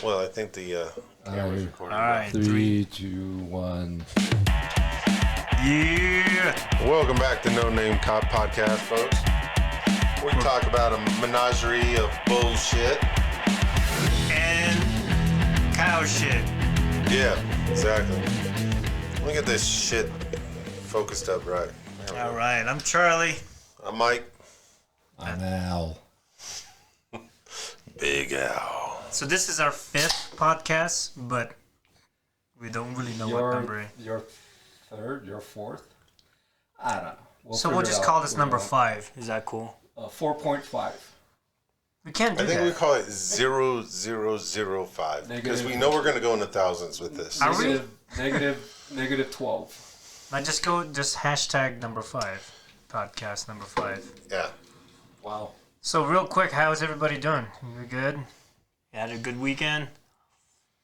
Well, I think the camera's recording. All right, 3, 2, 1. Yeah. Welcome back to No Name Cop Podcast, folks. We talk about a menagerie of bullshit. And cow shit. Yeah, exactly. Let me get this shit focused up right. All right, I'm Charlie. I'm Mike. I'm Al. Big Al. So this is our 5th podcast, but we don't really know what number. Your 3rd, your 4th? I don't know. We'll just call this number 5. Is that cool? 4.5. We can't do I think that. we call it 0005 because we know we're going to go in the thousands with this. Are we? Negative 12. I just hashtag number 5. Podcast number 5. Yeah. Wow. So real quick, how's everybody doing? You good? You had a good weekend?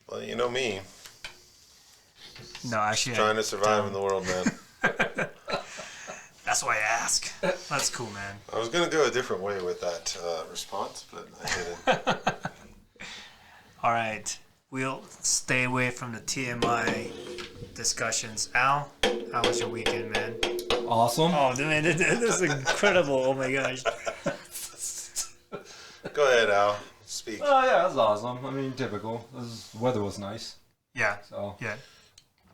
Well, you know me. No, actually. Trying to survive in the world, man. That's why I ask. That's cool, man. I was going to go a different way with that response, but I didn't. All right. We'll stay away from the TMI discussions. Al, how was your weekend, man? Awesome. Oh, man, this is incredible. Oh, my gosh. Go ahead, Al. Speak. Oh, yeah, it was awesome. I mean, typical. The weather was nice. Yeah. So. Yeah.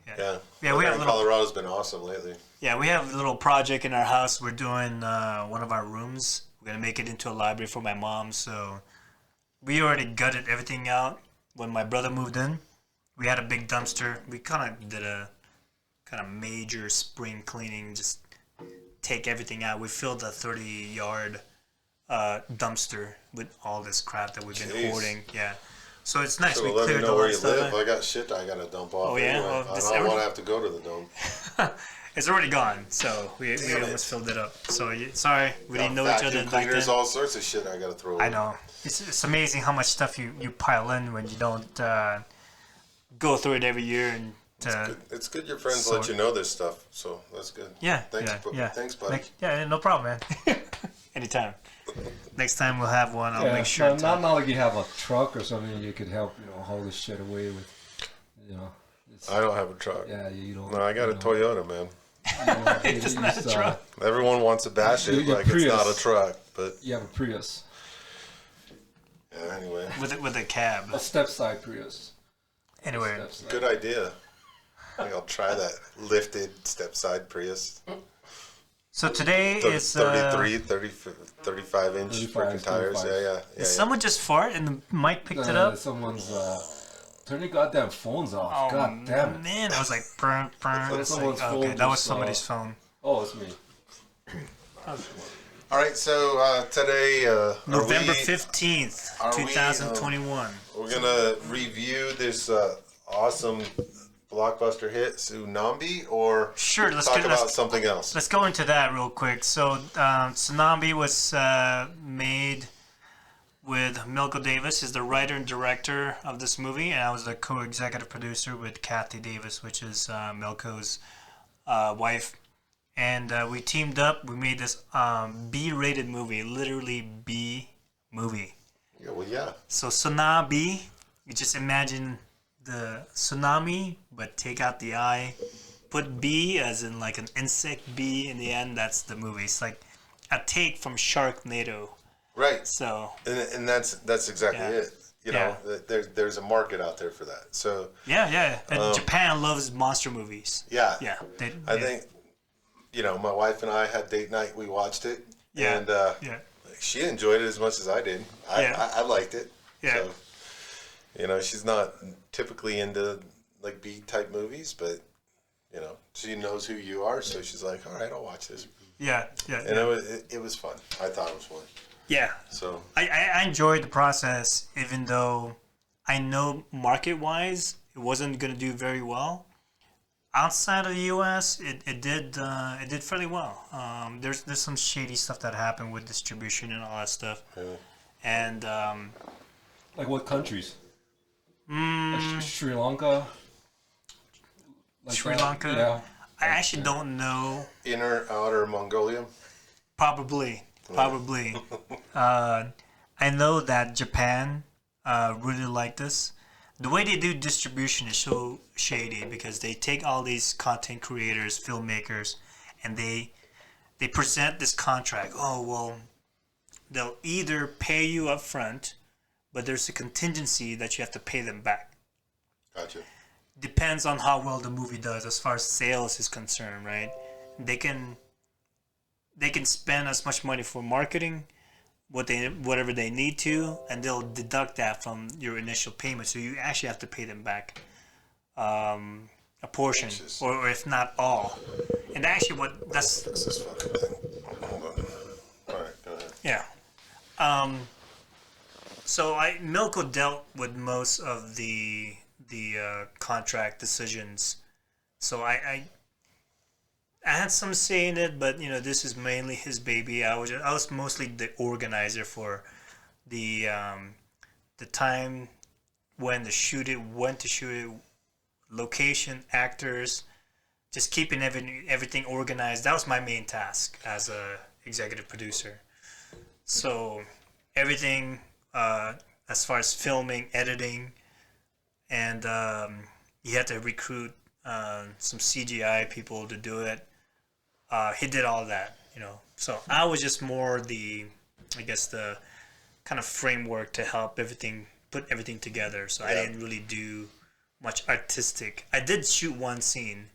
Yeah. Yeah, we have Colorado's been awesome lately. Yeah, we have a little project in our house. We're doing one of our rooms. We're going to make it into a library for my mom. So we already gutted everything out. When my brother moved in, we had a big dumpster. We kind of did a major spring cleaning, just take everything out. We filled a 30-yard dumpster with all this crap that we've been hoarding. Yeah. So it's nice. So we let me cleared know all where that you stuff. live. I got shit I got to dump off. Oh, yeah? Anyway. Well, I don't want to have to go to the dome. It's already gone, so we almost filled it up. So sorry, we didn't know each other back then. There's all sorts of shit I got to throw away. I know. It's amazing how much stuff you pile in when you don't go through it every year. And it's good your friends let you know this stuff, so that's good. Yeah. Thanks, buddy. No problem, man. Anytime. Next time we'll have one. I'll make sure. Not like you have a truck or something you could help, haul this shit away with, I don't have a truck. Yeah, you don't. No, I got a Toyota, man. It's not a truck. Everyone wants to bash it like Prius. It's not a truck, but you have a Prius. Yeah. Anyway. With a cab. A step-side Prius. Anyway. Good idea. I think I'll try that lifted step-side Prius. So today is 33, 35 inch freaking tires. Yeah. Did someone just fart and the mic picked it up? Someone's turn your goddamn phones off. Oh, God damn it. Man, I was like, burn. Okay, that was somebody's phone. Oh, it's me. All right, so today, November 15th, 2021. We're going to review this awesome blockbuster hit, Tsunami, or sure, let's talk about something else? Let's go into that real quick. So, Tsunami was made with Milko Davis. He's the writer and director of this movie, and I was the co-executive producer with Kathy Davis, which is Milko's wife. And we teamed up. We made this B-rated movie, literally B movie. Yeah, well, yeah. So Tsunami, you just imagine the tsunami, but take out the I. Put B as in like an insect bee in the end. That's the movie. It's like a take from Sharknado. Right. So. And that's exactly it. You know, there's a market out there for that. So. Yeah. And Japan loves monster movies. Yeah. Yeah. I think. My wife and I had date night. We watched it. Yeah. And she enjoyed it as much as I did. I liked it. Yeah. So, she's not typically into like beat type movies, but she knows who you are, so she's like, all right, I'll watch this. Yeah. And it was fun. I thought it was fun. Yeah. So I enjoyed the process, even though I know market-wise it wasn't going to do very well. Outside of the U.S., it did fairly well. There's some shady stuff that happened with distribution and all that stuff. Yeah. And like what countries? Like Sri Lanka. Like Sri Lanka. Yeah. I actually don't know. Inner, outer Mongolia. Probably. I know that Japan really liked this. the way they do distribution is so shady because they take all these content creators, filmmakers, and they present this contract. Oh, well, they'll either pay you up front, but there's a contingency that you have to pay them back. Gotcha. Depends on how well the movie does as far as sales is concerned, right? They can spend as much money for marketing, whatever they need to, and they'll deduct that from your initial payment. So you actually have to pay them back a portion, or if not all. And actually, Fix this fucking thing. Hold on. All right, go ahead. Yeah. So Milko dealt with most of the contract decisions. So I had some say in it, but this is mainly his baby. I was mostly the organizer for the time when to shoot it, location, actors, just keeping everything organized. That was my main task as a executive producer. So everything as far as filming, editing, and he had to recruit some CGI people to do it. He did all that, So I was just more the kind of framework to help put everything together. So I didn't really do much artistic. I did shoot one scene,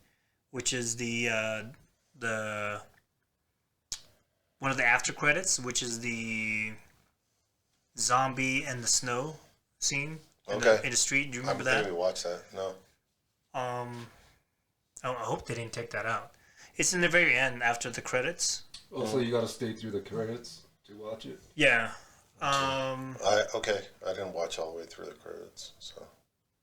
which is the one of the after credits, which is the zombie and the snow scene in the street. Do you remember that? I didn't watch that. No. I hope they didn't take that out. It's in the very end after the credits. Oh, so you got to stay through the credits to watch it? Yeah. I didn't watch all the way through the credits.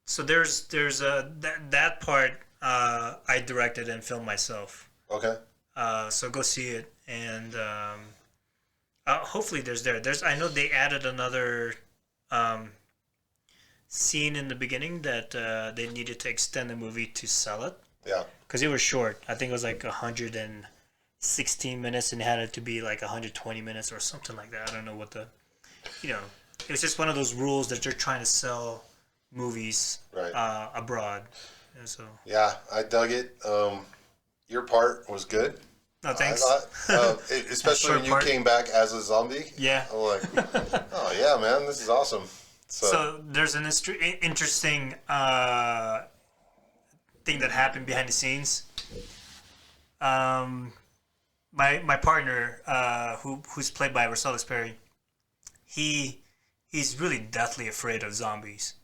So there's that part I directed and filmed myself. Okay. So go see it, and hopefully I know they added another scene in the beginning that they needed to extend the movie to sell it. Yeah. Because it was short. I think it was like 116 minutes, and it had it to be like 120 minutes or something like that. I don't know what it was just one of those rules that they're trying to sell movies abroad. And so. Yeah, I dug it. Your part was good. No, thanks. I thought, especially when you came back as a zombie. Yeah. I'm like, oh yeah, man, this is awesome. So there's an interesting thing that happened behind the scenes. My partner, who's played by Rosalis Perry, he's really deathly afraid of zombies.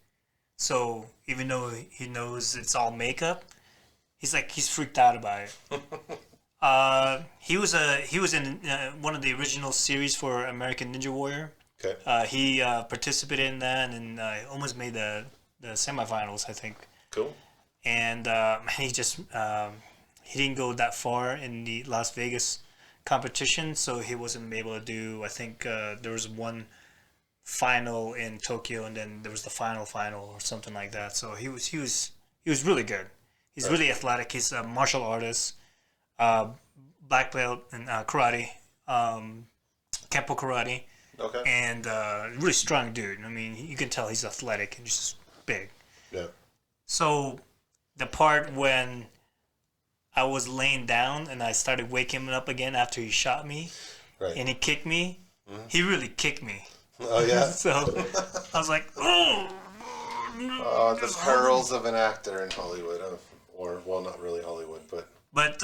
So even though he knows it's all makeup, he's freaked out about it. He was in one of the original series for American Ninja Warrior. Okay. He participated in that and almost made the semifinals, I think. Cool. And he just he didn't go that far in the Las Vegas competition, so he wasn't able to do. I think there was one final in Tokyo, and then there was the final or something like that. So he was really good. He's really athletic. He's a martial artist, black belt in karate, Kempo karate. Okay. And really strong dude. I mean, you can tell he's athletic and just big. Yeah. So the part when I was laying down and I started waking him up again after he shot me, and he kicked me, he really kicked me. Oh yeah. So I was like, oh. The perils of an actor in Hollywood, or well, not really Hollywood, but. But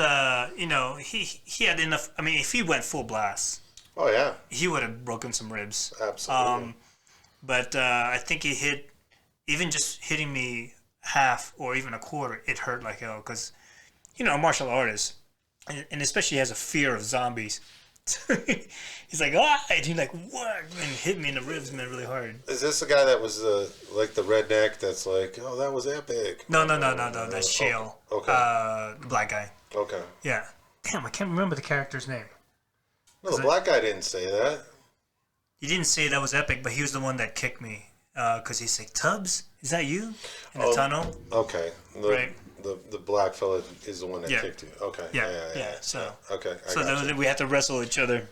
he had enough. I mean, if he went full blast. Oh yeah. He would have broken some ribs. Absolutely. But I think he hit, even just hitting me half or even a quarter, it hurt like hell because, a martial artist, and especially has a fear of zombies. He's like, and he's like, what? And hit me in the ribs, man, really hard. Is this the guy that was like the redneck that's like, oh, that was epic? No, that's Shale. Okay. The black guy. Okay. Yeah. Damn, I can't remember the character's name. No, the black guy didn't say that. He didn't say that was epic, but he was the one that kicked me. Because he's like, Tubbs, is that you? In the tunnel? Okay. Right. The black fella is the one that kicked you. Okay. Yeah. So. Okay. We had to wrestle each other.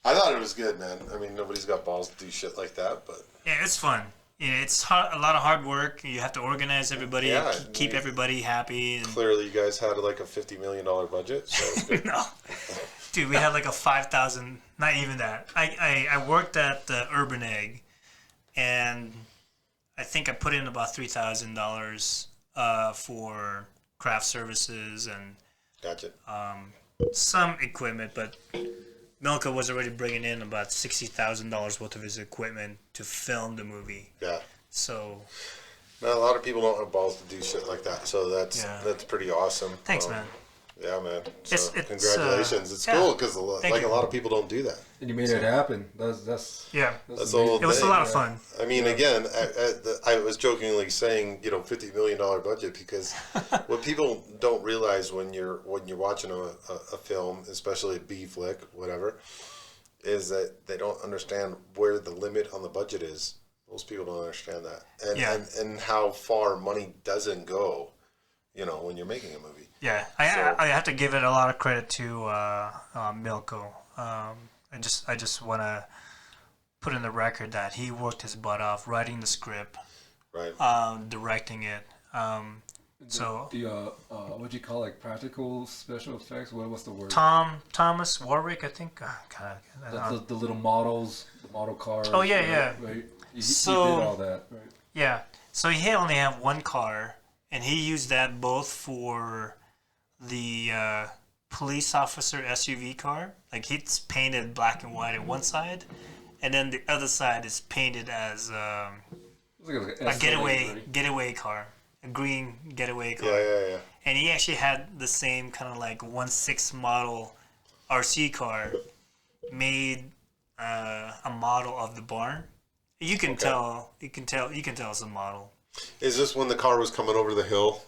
I thought it was good, man. I mean, nobody's got balls to do shit like that, but. Yeah, it's fun. Yeah, it's a lot of hard work. You have to organize everybody, Yeah, keep everybody happy. And Clearly, you guys had like a $50 million budget, so it's good. no, dude, we had like a 5,000. Not even that. I worked at the Urban Egg, and I think I put in about $3,000 for craft services and Gotcha. some equipment, but Milka was already bringing in about $60,000 worth of his equipment to film the movie. Yeah. So, Now, a lot of people don't have balls to do shit like that, so that's Yeah. that's pretty awesome. thanks, man. Yeah, man. So, It's, congratulations. It's yeah. cool because a Thank you. lot of people don't do that. And you made it happen. That's Yeah, That's the whole it was a thing. lot of fun. I mean, again, I was jokingly saying, $50 million budget because what people don't realize when you're watching a film, especially a B flick, whatever, is that they don't understand where the limit on the budget is. Most people don't understand that, and how far money doesn't go, when you're making a movie. Yeah, I have to give it a lot of credit to Milko. I just want to put in the record that he worked his butt off writing the script, Right. directing it. So the what do you call practical special effects? What's the word? Thomas Warwick, I think. The little models, the model cars. Oh, yeah. Right. He So- did all that, right? Yeah, so he only had one car, and he used that both for the police officer SUV car. Like, it's painted black and white on one side, and then the other side is painted as It was like a getaway car, a green getaway car. Yeah. And he actually had the same kind of like 1/6 model RC car made a model of the barn. You can tell it's a model. Is this when the car was coming over the hill?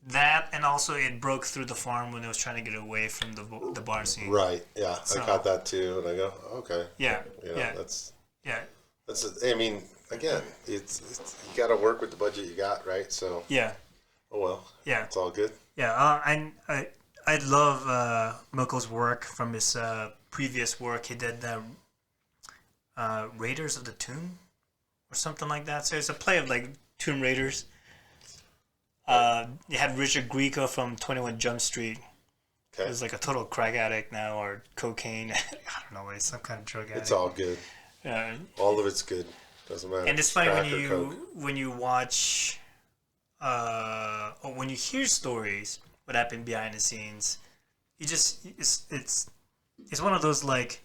That, and also it broke through the farm when it was trying to get away from the barn scene. Right. Yeah, So- I caught that too, and I go, okay. Yeah. Yeah. That's. Yeah. I mean, again, it's you got to work with the budget you got, right? So, Yeah. oh well, Yeah. it's all good. Yeah. And I love Milko's work from his previous work. He did the Raiders of the Tomb or something like that. So it's a play of like Tomb Raiders. You had Richard Grieco from 21 Jump Street. Okay, He's like a total crack addict now, or cocaine. I don't know. It's some kind of drug addict. it's all good. All of it's good. Doesn't matter. And it's funny Crack or coke. when you watch or when you hear stories what happened behind the scenes, you just it's one of those like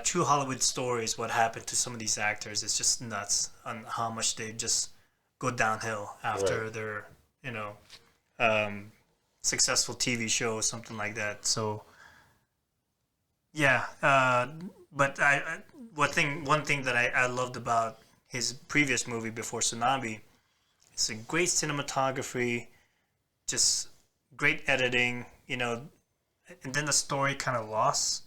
true Hollywood stories. What happened to some of these actors? It's just nuts on how much they just go downhill after Right. their successful TV show or something like that. So yeah, but one thing that I loved about his previous movie before Tsunami, it's a great cinematography, just great editing, and then the story kind of lost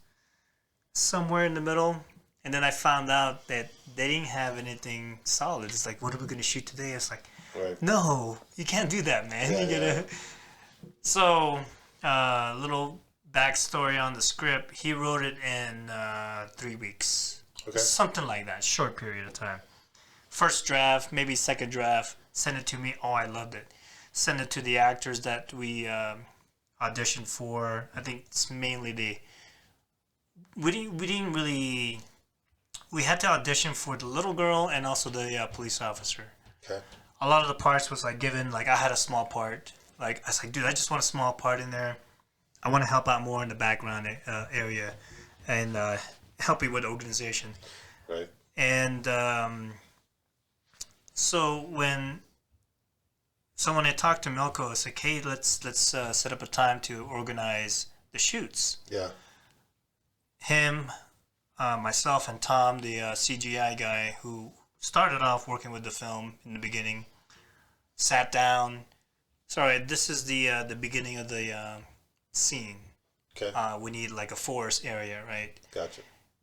somewhere in the middle. And then I found out that they didn't have anything solid. It's like, what are we going to shoot today? It's like, Right. no, you can't do that, man. Yeah, You gotta. So, little backstory on the script. He wrote it in 3 weeks. Okay. Something like that, short period of time. First draft, maybe second draft, send it to me. Oh, I loved it. Send it to the actors that we auditioned for. I think it's mainly we didn't really. We had to audition for the little girl and also the police officer. Okay. A lot of the parts was like given, like I had a small part. Like I was like, dude, I just want a small part in there. I want to help out more in the background area and help you with the organization. Right. And so when I talked to Milko, it's like, hey, let's set up a time to organize the shoots. Yeah. Him, myself, and Tom, the CGI guy who started off working with the film in the beginning, sat down. Sorry, this is the beginning of the scene. Okay. We need like a forest area, right? Gotcha.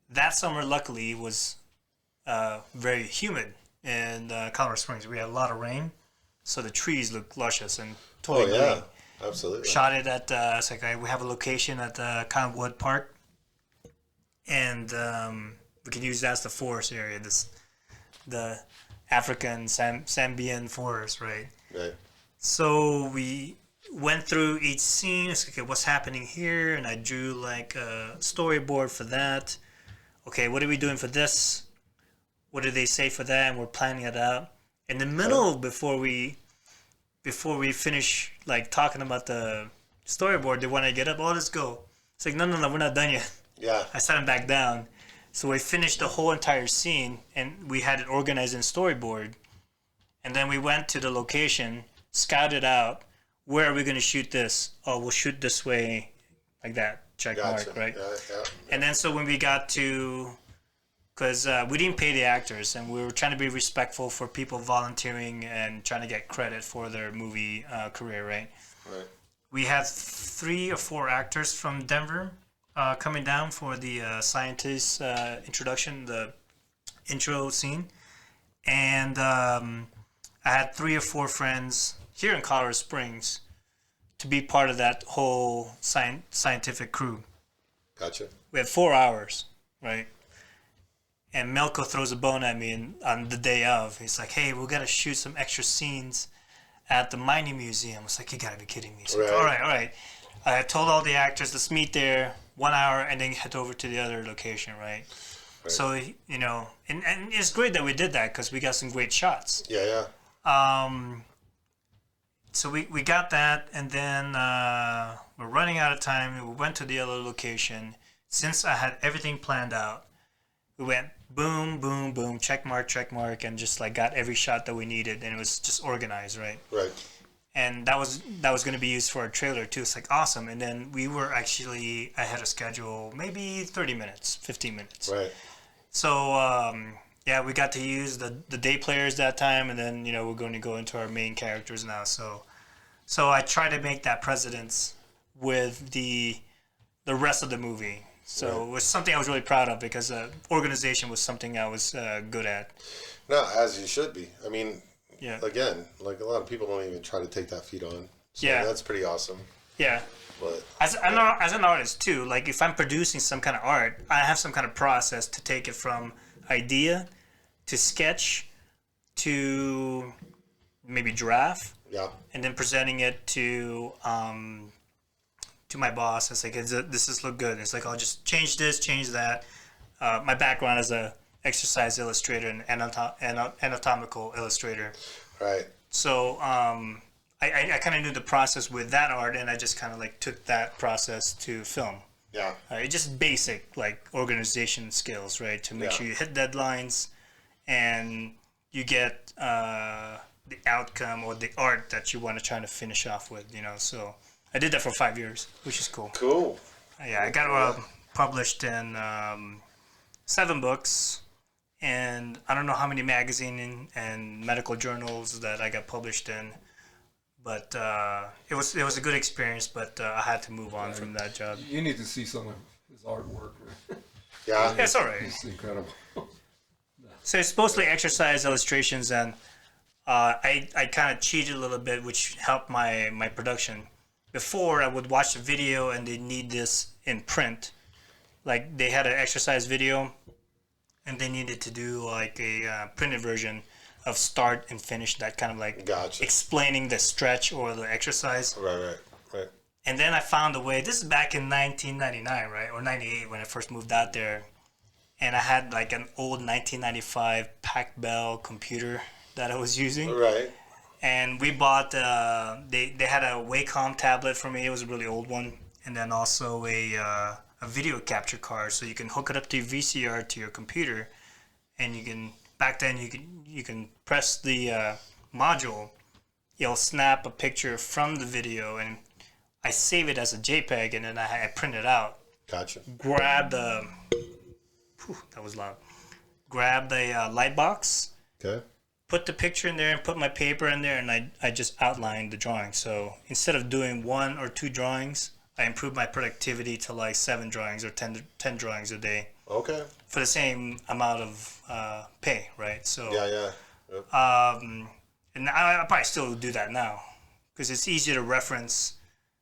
That summer, luckily, was very humid in Colorado Springs. We had a lot of rain, so the trees looked luscious and Oh totally yeah. green. Absolutely. Shot it at it's like we have a location at Cottonwood Park, and we can use that as the forest area. The African Zambian forest, right? Right. So we went through each scene. It's like, okay, what's happening here? And I drew like a storyboard for that. Okay, what are we doing for this? What did they say for that? And we're planning it out. In the middle, before we finish like talking about the storyboard, they want to get up. Oh, let's go. It's like, no, we're not done yet. Yeah. I sat him back down. So we finished the whole entire scene, and we had it organized in storyboard. And then we went to the location, scouted out, where are we going to shoot this? Oh, we'll shoot this way, like that, check mark, right? Yeah. And then so when we got to, because we didn't pay the actors, and we were trying to be respectful for people volunteering and trying to get credit for their movie career, right? Right. We had 3 or 4 actors from Denver coming down for the scientist introduction, the intro scene. And I had 3 or 4 friends here in Colorado Springs to be part of that whole scientific crew. Gotcha. We had 4 hours, right? And Melko throws a bone at me on the day of. He's like, hey, we got to shoot some extra scenes at the mining museum. I was like, you got to be kidding me. He's like, all right. I told all the actors, let's meet there 1 hour and then head over to the other location, right? So, you know, and it's great that we did that because we got some great shots. Yeah. So we got that, and then we're running out of time. We went to the other location. Since I had everything planned out, we went boom, boom, boom, check mark, and just like got every shot that we needed, and it was just organized, right? Right. And that was going to be used for our trailer too. It's like awesome. And then we were actually ahead of schedule, maybe 30 minutes, 15 minutes. Right. So yeah, we got to use the day players that time, and then we're going to go into our main characters now. So I try to make that precedence with the rest of the movie. So it was something I was really proud of because organization was something I was good at. No, as you should be. I mean, yeah. Again, like a lot of people don't even try to take that feat on. So yeah, that's pretty awesome. Yeah. But as an artist too, like if I'm producing some kind of art, I have some kind of process to take it from idea to sketch to maybe draft. Yeah. And then presenting it to my boss. It's like, this is look good. It's like, I'll just change this, change that. My background is a exercise illustrator and anatomical illustrator. Right. So I kind of knew the process with that art, and I just kind of like took that process to film. Yeah. It's just basic like organization skills, right? To make sure you hit deadlines and you get the outcome or the art that you want to try to finish off with, So I did that for 5 years, which is cool. Cool. Yeah, I got published in 7 books, and I don't know how many magazine and medical journals that I got published in, but it was a good experience. But I had to move on from that job. You need to see some of his artwork. Yeah. It's all right. It's incredible. So it's mostly exercise illustrations, and I kind of cheated a little bit, which helped my production. Before, I would watch the video and they need this in print. Like they had an exercise video and they needed to do like a printed version of start and finish, that kind of like explaining the stretch or the exercise. Right. And then I found a way, this is back in 1999, right? Or 98 when I first moved out there. And I had like an old 1995 Pac Bell computer that I was using. Right. And we bought, they had a Wacom tablet for me. It was a really old one. And then also a video capture card. So you can hook it up to your VCR to your computer. And you can, back then you can press the module. It'll snap a picture from the video. And I save it as a JPEG and then I print it out. Gotcha. Grab the, that was loud. Grab the light box. Okay. Put the picture in there and put my paper in there, and I just outlined the drawing. So instead of doing 1 or 2 drawings, I improved my productivity to like 7 drawings or 10 drawings a day. Okay. For the same amount of pay, right? So Yeah. Yep. And I probably still do that now because it's easier to reference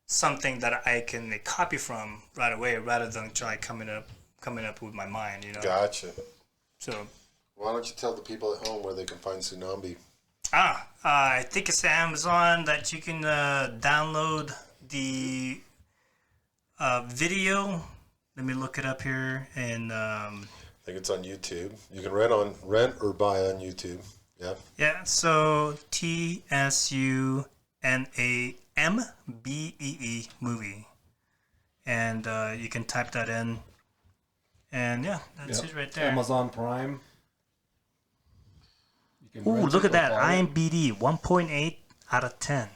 something that I can copy from right away rather than try coming up with my mind, Gotcha. So. Why don't you tell the people at home where they can find Tsunami? I think it's Amazon that you can download the video. Let me look it up here. And I think it's on YouTube. You can rent or buy on YouTube. Yeah. yeah, so TSUNAMBEE movie. And you can type that in. And yeah, that's it right there. Amazon Prime. You can Ooh, rent look it at that. or buy it. IMDb 1.8 out of 10.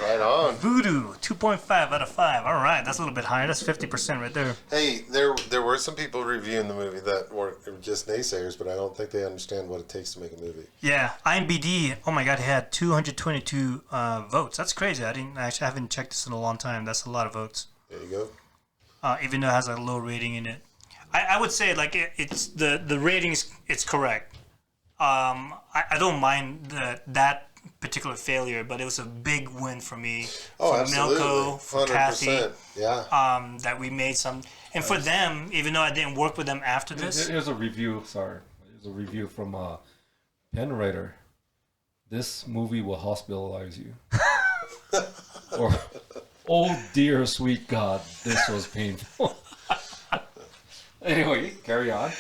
Right on. Voodoo 2.5 out of 5. All right, that's a little bit higher. That's 50% right there. Hey, there were some people reviewing the movie that were just naysayers, but I don't think they understand what it takes to make a movie. Yeah, IMDb. Oh my God, it had 222 votes. That's crazy. I haven't checked this in a long time. That's a lot of votes. There you go. Even though it has a low rating in it. I would say like it's the ratings. It's correct. I don't mind that particular failure, but it was a big win for me. Oh, for absolutely. Milko, for 100%. Kathy. Yeah. That we made some, and for them, even though I didn't work with them after this. Here's a review. Sorry, here's a review from Pen Writer. This movie will hospitalize you. Or, oh dear sweet God, this was painful. Anyway, carry on.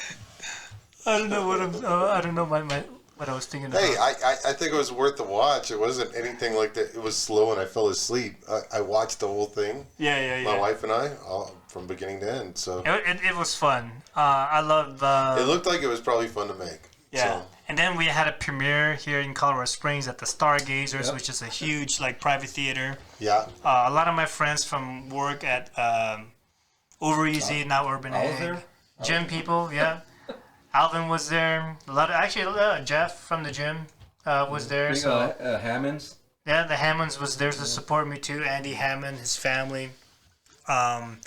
I don't know what I don't know what I was thinking about. Hey, I think it was worth the watch. It wasn't anything like that. It was slow and I fell asleep. I watched the whole thing. Yeah. My wife and I, all, from beginning to end. So It was fun. I loved. it looked like it was probably fun to make. Yeah. So. And then we had a premiere here in Colorado Springs at the Stargazers, Yep. which is a huge like private theater. Yeah. A lot of my friends from work at Over Easy, now Urban I was Egg. there. Gym people, yeah. Alvin was there. Jeff from the gym was there. Big, So Hammonds. yeah, the Hammonds was there to support me too. Andy Hammond, his family. And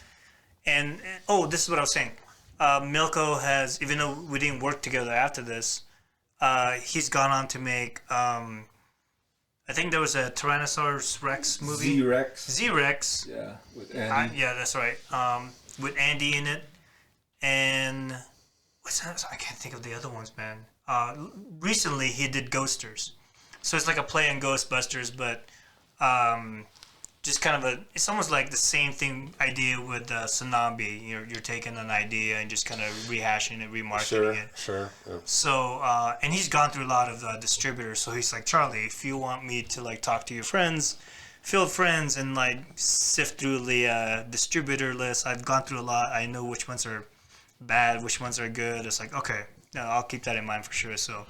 this is what I was saying. Milko has, even though we didn't work together after this, he's gone on to make. I think there was a Tyrannosaurus Rex movie. Z-Rex. Z-Rex. Yeah, with Andy. Yeah, that's right. With Andy in it, and what's that? I can't think of the other ones, man. Recently he did Ghosters, so it's like a play on Ghostbusters, but just kind of it's almost like the same thing idea with Tsunami. You're taking an idea and just kind of rehashing it, remarketing it. Sure. Yeah. So, and he's gone through a lot of distributors. So he's like, Charlie, if you want me to like talk to your friends, field friends, and like sift through the distributor list, I've gone through a lot. I know which ones are bad, which ones are good. It's like, okay, no, I'll keep that in mind for sure. So,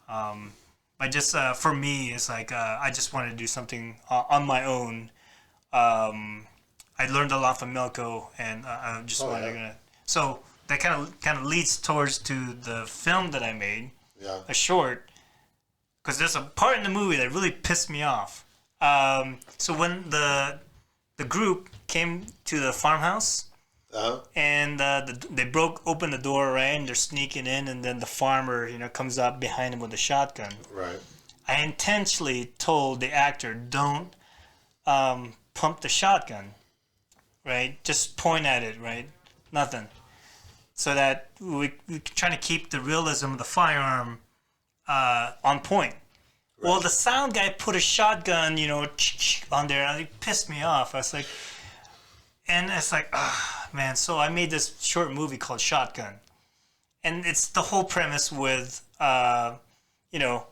but just for me, it's like I just wanted to do something on my own. I learned a lot from Milko, and I just wanted to. So that kind of leads towards to the film that I made, a short, because there's a part in the movie that really pissed me off. So when the group came to the farmhouse, and they broke open the door, right, and they're sneaking in, and then the farmer, comes up behind him with a shotgun. Right. I intentionally told the actor, don't pump the shotgun, right? Just point at it, right? Nothing. So that we're trying to keep the realism of the firearm on point. Right. Well, the sound guy put a shotgun, on there, and it pissed me off. I was like, and it's like, man. So I made this short movie called Shotgun, and it's the whole premise with,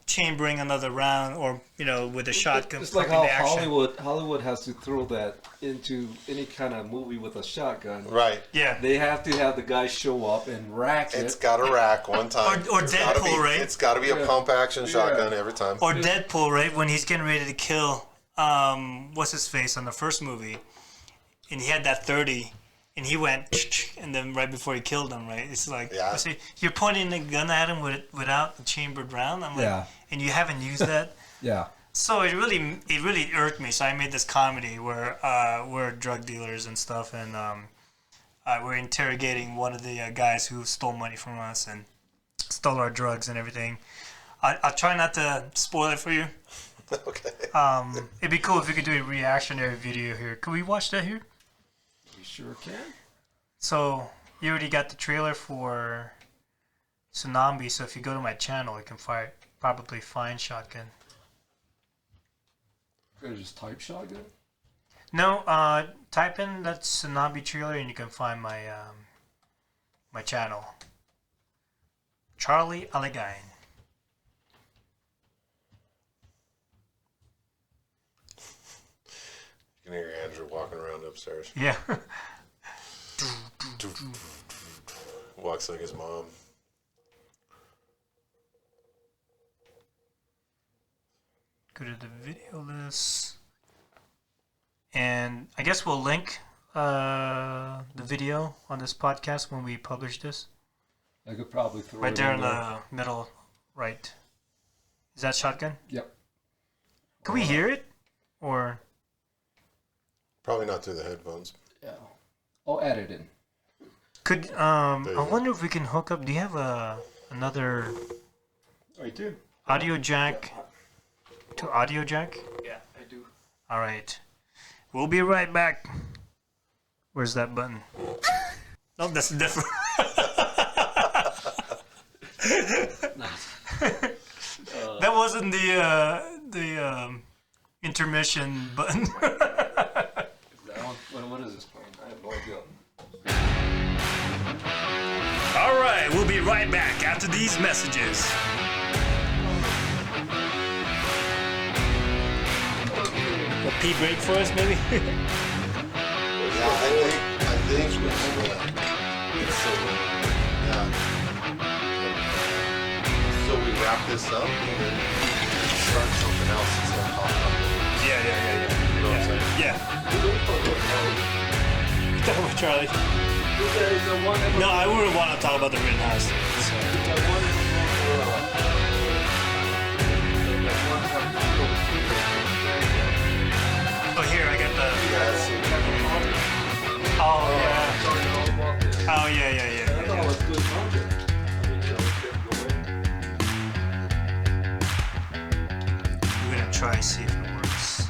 chambering another round, or with a shotgun. It's like how Hollywood has to throw that into any kind of movie with a shotgun. Right. Yeah. They have to have the guy show up and rack it. It's got to rack one time. Or Deadpool, right? It's got to be a pump action shotgun every time. Or Deadpool, right? When he's getting ready to kill, what's his face on the first movie, and he had that 30, and he went, and then right before he killed him, right? It's like, you're pointing the gun at him without a chambered round. I'm like, and you haven't used that. Yeah. So it really irked me. So I made this comedy where we're drug dealers and stuff, and we're interrogating one of the guys who stole money from us and stole our drugs and everything. I'll try not to spoil it for you. Okay. It'd be cool if we could do a reactionary video here. Could we watch that here? We sure can. So you already got the trailer for Tsunami. So if you go to my channel, you can probably find Shotgun. Could I just type shotgun? No, type in that Tsunami trailer and you can find my my channel. Charlie Allegain. You can hear Andrew walking around upstairs. Yeah. Walks like his mom. Go to the video list. And I guess we'll link the video on this podcast when we publish this. I could probably throw Right it there in in the middle right. Is that Shotgun? Yep. Can we hear it? Or Probably not through the headphones. Yeah. I'll add it in. could There you I go. wonder if we can hook up, do you have another I do. audio jack to audio jack? Yeah, I do. All right. We'll be right back. Where's that button? Oh, that's different. That wasn't the intermission button. That one? What is this playing? I have no idea. All right, we'll be right back after these messages. A pee break for us, maybe? Yeah, I think it's so, yeah. So we wrap this up and then start something else instead of talking about it. Yeah. You know what I'm saying? Yeah. Talk about Charlie. No, I wouldn't want to talk about the Rittenhouse. Oh, here, I got the... Oh, yeah. Oh, yeah. We're gonna try see if it works.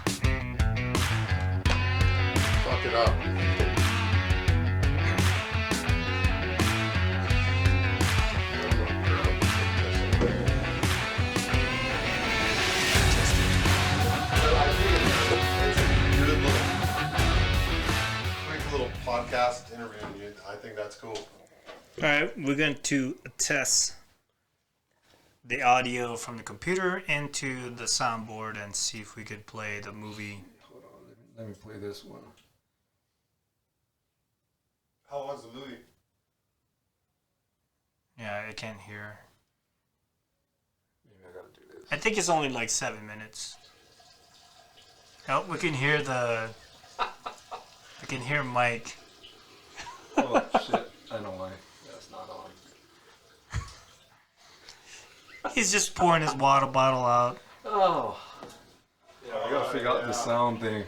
Fuck it up. Quick little podcast interview. I think that's cool. All right, we're going to test the audio from the computer into the soundboard and see if we could play the movie. Hold on, let me play this one. How long's the movie? Yeah, I can't hear. Maybe I gotta do this. I think it's only like 7 minutes. Oh, we can hear we can hear Mike. Oh shit! I know why. That's not on. He's just pouring his water bottle out. Oh. Yeah, I gotta figure out the sound thing.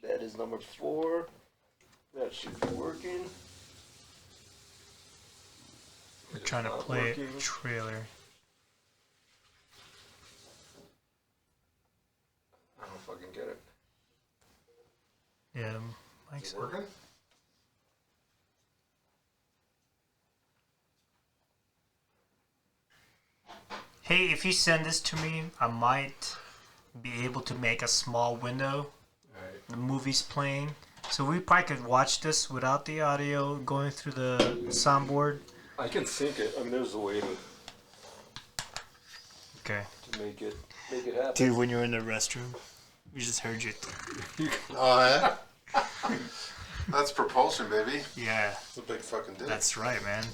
That is number 4. That should be working. We're trying to not play working. a trailer. I don't fucking get it. Yeah, Mike's Working? Hey, if you send this to me, I might be able to make a small window. Alright. The movie's playing. So we probably could watch this without the audio going through the soundboard. I can sync it. I mean, there's a way to Okay. make it happen. Dude, when you're in the restroom, we just heard you. Oh, yeah? That's propulsion, baby. Yeah, It's a big fucking dick. that's right, man.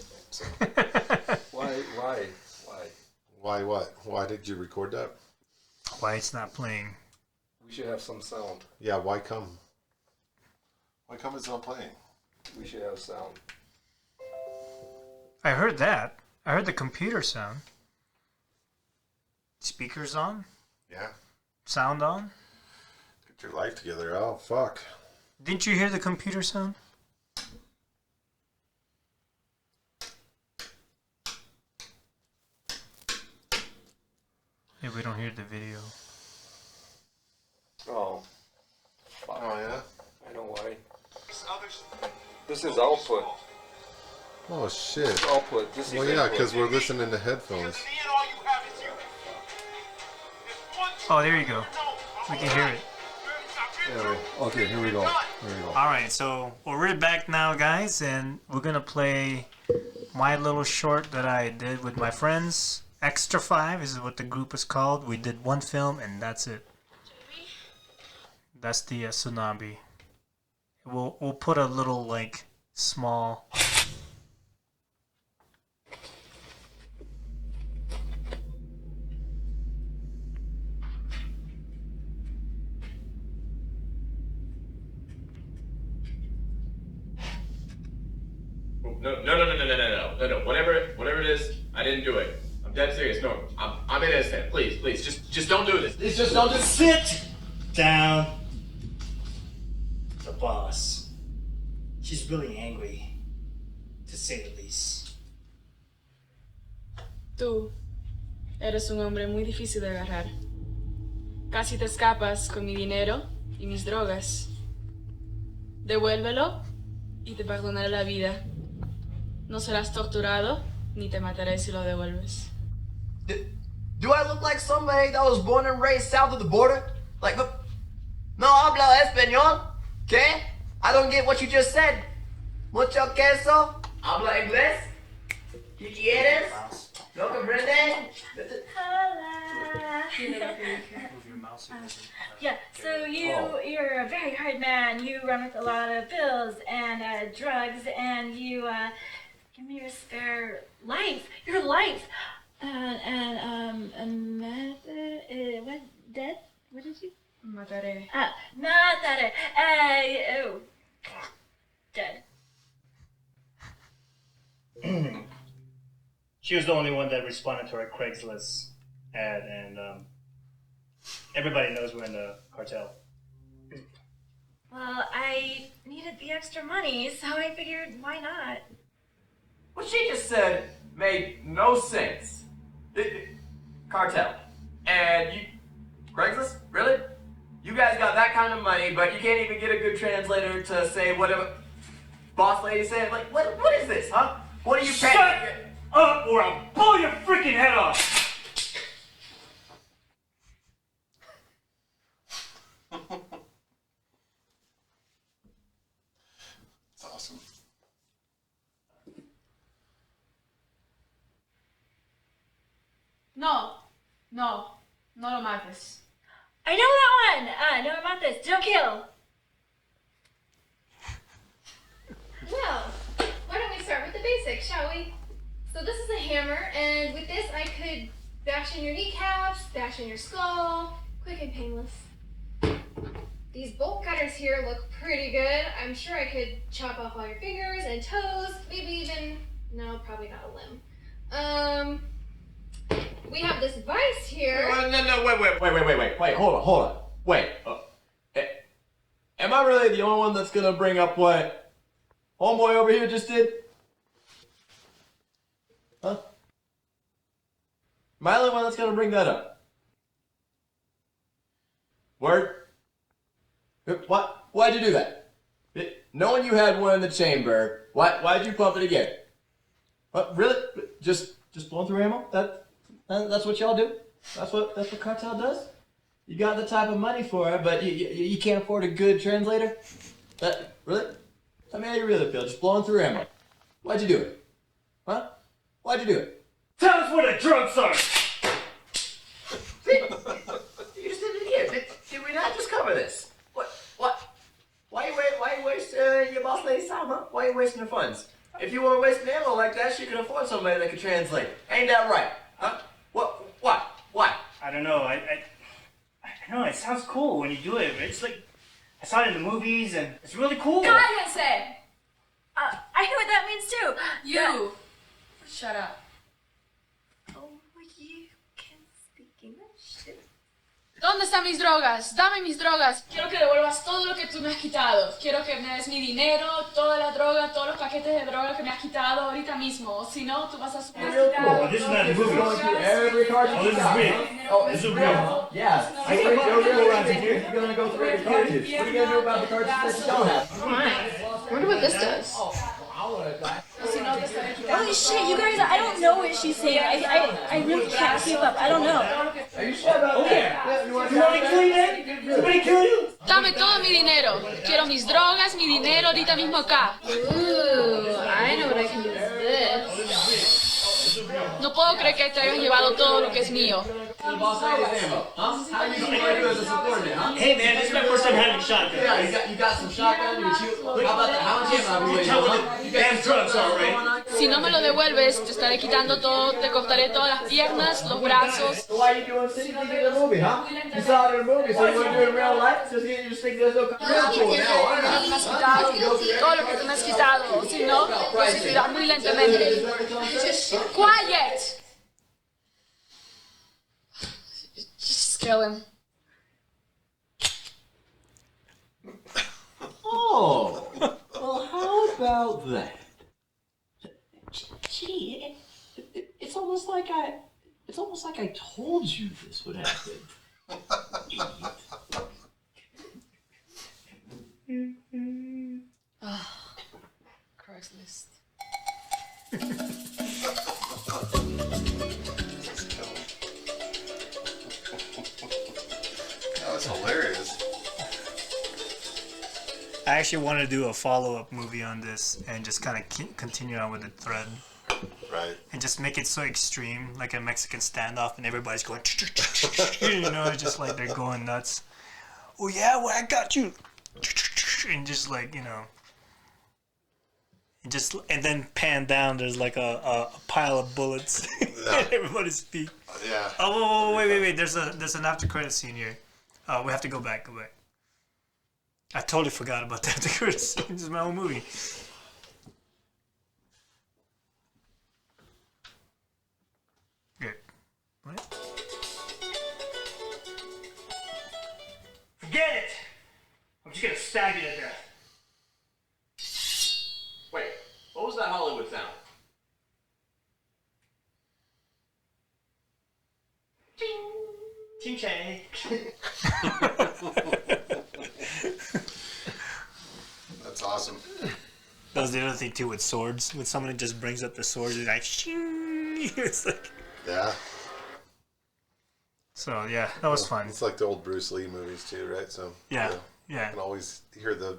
Why? Why what? Why did you record that? Why it's not playing? We should have some sound. Yeah, why come? Why come it's not playing? We should have sound. I heard that. I heard the computer sound. Speakers on? Yeah. Sound on? Get your life together. Oh, fuck. Didn't you hear the computer sound? Yeah, we don't hear the video. Oh. Fuck. Oh, yeah? I know why. This This is output. Oh shit. This is output. This is Well, yeah, input. because we're listening to headphones. Oh, there you go. We can hear it. Okay, here we go. Alright, so we're back now, guys, and we're gonna play my little short that I did with my friends. Extra 5 is what the group is called. We did one film, and that's it. That's the tsunami. We'll put a little, like, small... No. Whatever it is, I didn't do it. I'm dead serious. No, I'm innocent. Please, just don't do this. Please, just don't just Sit down. The boss. She's really angry, to say the least. Tú eres un hombre muy difícil de agarrar. Casi te escapas con mi dinero y mis drogas. Devuélvelo y te perdonaré la vida. No serás torturado ni te mataré si lo devuelves. Do I look like somebody that was born and raised south of the border? Like, no habla español? ¿Qué? I don't get what you just said. Mucho queso? Habla inglés? ¿Qué quieres? ¿No comprende? Yeah, so you're a very hard man. You run with a lot of pills and drugs, and you give me your spare life, your life. What, dead? What did you? Mataré. Not that. Oh, dead. She was the only one that responded to our Craigslist ad, and everybody knows we're in the cartel. Well, I needed the extra money, so I figured, why not? What she just said made no sense. Cartel. And you... Craigslist? Really? You guys got that kind of money, but you can't even get a good translator to say whatever boss lady said? Like, what is this, huh? What are you paying? Shut up or I'll blow your freaking head off! It's awesome. No lo mates. I know that one! No, about this. Don't kill! Well, why don't we start with the basics, shall we? So this is a hammer, and with this I could bash in your kneecaps, bash in your skull, quick and painless. These bolt cutters here look pretty good. I'm sure I could chop off all your fingers and toes, maybe even, no, probably not a limb. We have this vise here. No, wait, hold on. Wait, am I really the only one that's gonna bring up what homeboy over here just did? Huh? Am I the only one that's gonna bring that up? Word? What? Why'd you do that? Knowing you had one in the chamber, why'd you pump it again? What, really? Just blowing through ammo? That's what y'all do? That's what cartel does? You got the type of money for it, but you can't afford a good translator? Really? Tell me how you really feel, just blowing through ammo. Why'd you do it? Huh? Why'd you do it? Tell us where the drugs are! See? You just did it again. Did we not just cover this? What? Why you waste your boss lady's time, huh? Why you wasting her funds? If you weren't wasting ammo like that, she could afford somebody that could translate. Ain't that right? Huh? What? I don't know. I know it sounds cool when you do it. It's like I saw it in the movies, and it's really cool. ¡Cállense! I know what that means too. You! Shut up. Oh, you can speak English? ¿Dónde están mis drogas? Dame mis drogas. Quiero que devuelvas todo lo que tú me has quitado. Quiero que me des mi dinero, toda la droga, todos los paquetes de droga que me has quitado ahorita mismo. Si no, tú vas a sufrir. Oh, this is not a movie. Every card Oh, this is real. Oh, This is real. Yeah. I can go around here. You're gonna go through your cartridge. What are you gonna do about the cartridges that you don't have? wonder what this does. Holy shit, you guys, I don't know what she's saying. I really can't keep up. I don't know. Are you sure about that? You want to kill you? Somebody kill you? Dame todo mi dinero. Quiero mis drogas, mi dinero ahorita mismo acá. Ooh, I know what I can do with this. No puedo creer que te hayas llevado todo lo que es mío. The boss lady's ammo, huh? How you think I do as a subordinate, huh? Hey man, this is my first time having a shotgun. Yeah, you got some shotgun, you shoot. How about that? How much ammo have you Tell got? what the damn drugs are, right? Si no me lo devuelves, te estaré quitando todo, te cortaré todas las piernas, los brazos. So why are you doing city to get in a movie, huh? You saw it in a movie, so you want to do it in real life? Just get you just think there's no real cool now. Why Todo lo que me has quitado, todo lo que tú me has quitado. Si no, te suicidarás muy lentamente. Quiet! Just kill him. Oh, well, how about that? Gee, it's almost like I told you this would happen. Craigslist. That was hilarious. I actually want to do a follow-up movie on this and just kind of continue on with the thread Right. and just make it so extreme, like a Mexican standoff, and everybody's going, you know, just like they're going nuts. Oh yeah, well I got you, and just like, you know, and then pan down. There's like a pile of bullets at everybody's feet. Yeah. Oh wait. There's an after credit scene here. We have to go back. I totally forgot about that. The credit scene. This is my own movie. Good. What? Forget it! I'm just gonna stab you to death. Wait, what was that Hollywood sound? Ching chang. That's awesome. That was the other thing too with swords. When someone just brings up the swords, it's like, shing. It's like. Yeah. So yeah, that was fun. It's like the old Bruce Lee movies too, right? So Yeah, you know, yeah. you can always hear the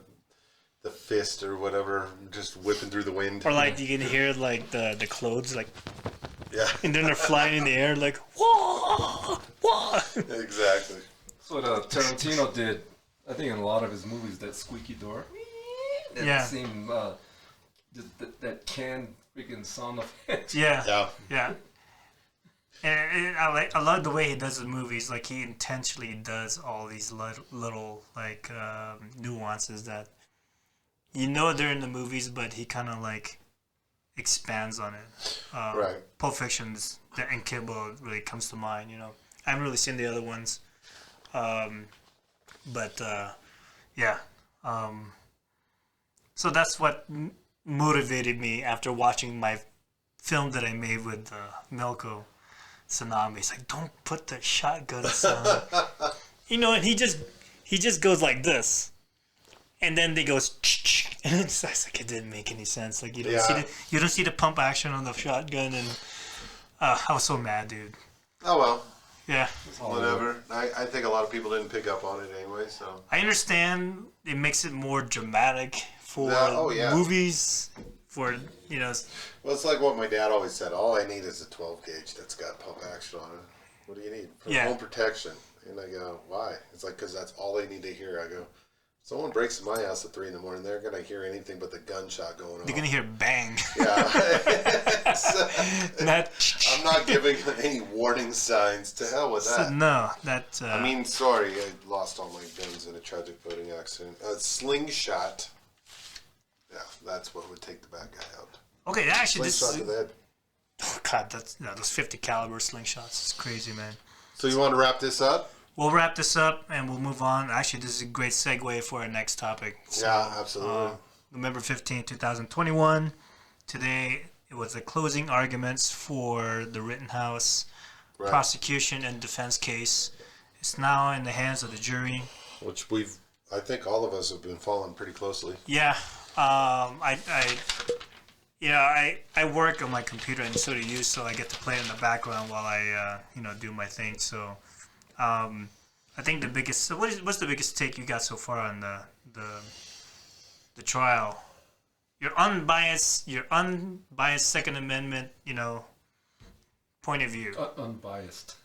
fist or whatever just whipping through the wind. Or like you can hear like the clothes like, Yeah. and then they're flying in the air like whoa, whoa. Exactly. That's what Tarantino did, I think, in a lot of his movies, that squeaky door. That Yeah. same, just that canned freaking sound effect. Yeah, Yeah. yeah. And I love the way he does the movies. Like he intentionally does all these little like nuances that you know they're in the movies, but he kind of like expands on it. Right. Pulp Fiction's and Kill Bill really comes to mind. You know, I haven't really seen the other ones, but yeah. So that's what motivated me after watching my film that I made with Milko Tsunami. It's like, don't put the shotgun sound. You know, and he just goes like this, and then they goes, and it's like it didn't make any sense. Like you don't see the pump action on the shotgun, and I was so mad, dude. Oh well. Yeah, Whatever. I think a lot of people didn't pick up on it anyway. So I understand it makes it more dramatic for movies. For well, it's like what my dad always said. All I need is a 12 gauge that's got pump action on it. What do you need? For home protection. And I go, why? It's like, because that's all they need to hear. I go, someone breaks in my house at 3 in the morning, they're going to hear anything but the gunshot going on. They're going to hear bang. Yeah. I'm not giving any warning signs. To hell with that. No, that... I mean, sorry, I lost all my guns in a tragic boating accident. A slingshot. Yeah, that's what would take the bad guy out. Okay, actually, slingshot this is... to the head. Oh, God, those 50 caliber slingshots. It's crazy, man. So you want to wrap this up? We'll wrap this up and we'll move on. Actually, this is a great segue for our next topic. So, yeah, absolutely. November 15, 2021. Today, it was the closing arguments for the Rittenhouse prosecution and defense case. It's now in the hands of the jury. Which I think all of us have been following pretty closely. Yeah. I work on my computer, and so do you. So I get to play in the background while I do my thing. So I think the biggest. So what's the biggest take you got so far on the trial? Your unbiased Second Amendment, point of view. Unbiased.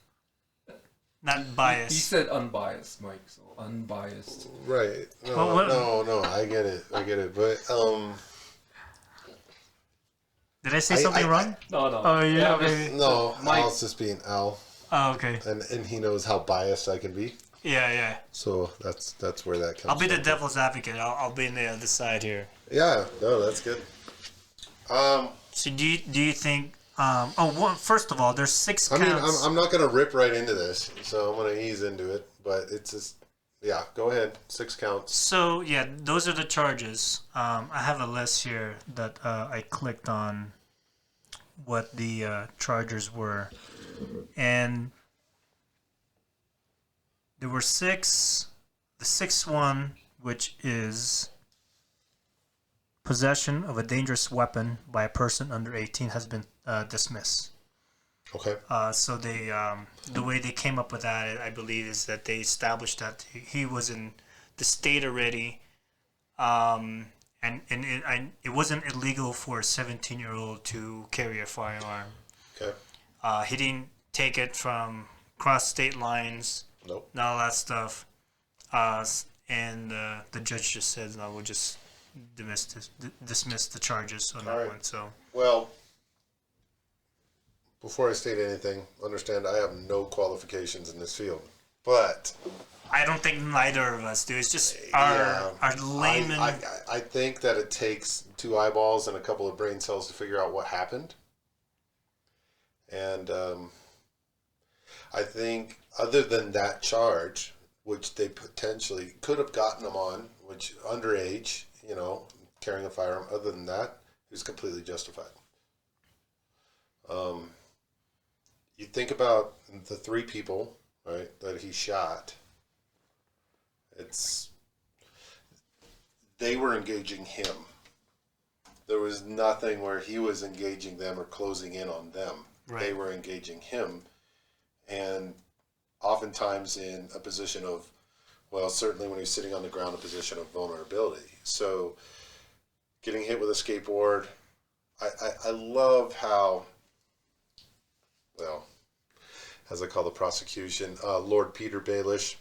Not biased. He said unbiased, Mike. So unbiased. Right. No, I get it. But did I say something wrong? No. Oh yeah, maybe. no, Mike- Al's just being Al, Oh, okay. and he knows how biased I can be. Yeah. So that's where that comes. I'll be the from. devil's advocate. I'll be in the other side here. Yeah. No, that's good. So do you think? First of all, there's 6 I counts. mean, I'm not gonna rip right into this, so I'm gonna ease into it. But it's just, yeah. Go ahead. 6 counts. So yeah, those are the charges. I have a list here that I clicked on what the charges were, and there were 6. The 6th one, which is possession of a dangerous weapon by a person under 18, has been dismissed. Okay. So they, the way they came up with that, I believe, is that they established that he was in the state already, and it wasn't illegal for a 17-year-old to carry a firearm. Okay. He didn't take it from cross state lines. Nope. And all that stuff. And the judge just said, "No, we'll just dismiss the charges on that All right. one." So. Well, before I state anything, understand I have no qualifications in this field, but I don't think neither of us do. It's just our layman. I think that it takes 2 eyeballs and a couple of brain cells to figure out what happened, and I think other than that charge, which they potentially could have gotten him on, which underage, carrying a firearm. Other than that, he was completely justified. You think about the 3 people, right, that he shot. They were engaging him. There was nothing where he was engaging them or closing in on them. Right. They were engaging him, and oftentimes in a position of, well, certainly when he's sitting on the ground, a position of vulnerability. So getting hit with a skateboard, I love how, well, as I call the prosecution, Lord Peter Baelish,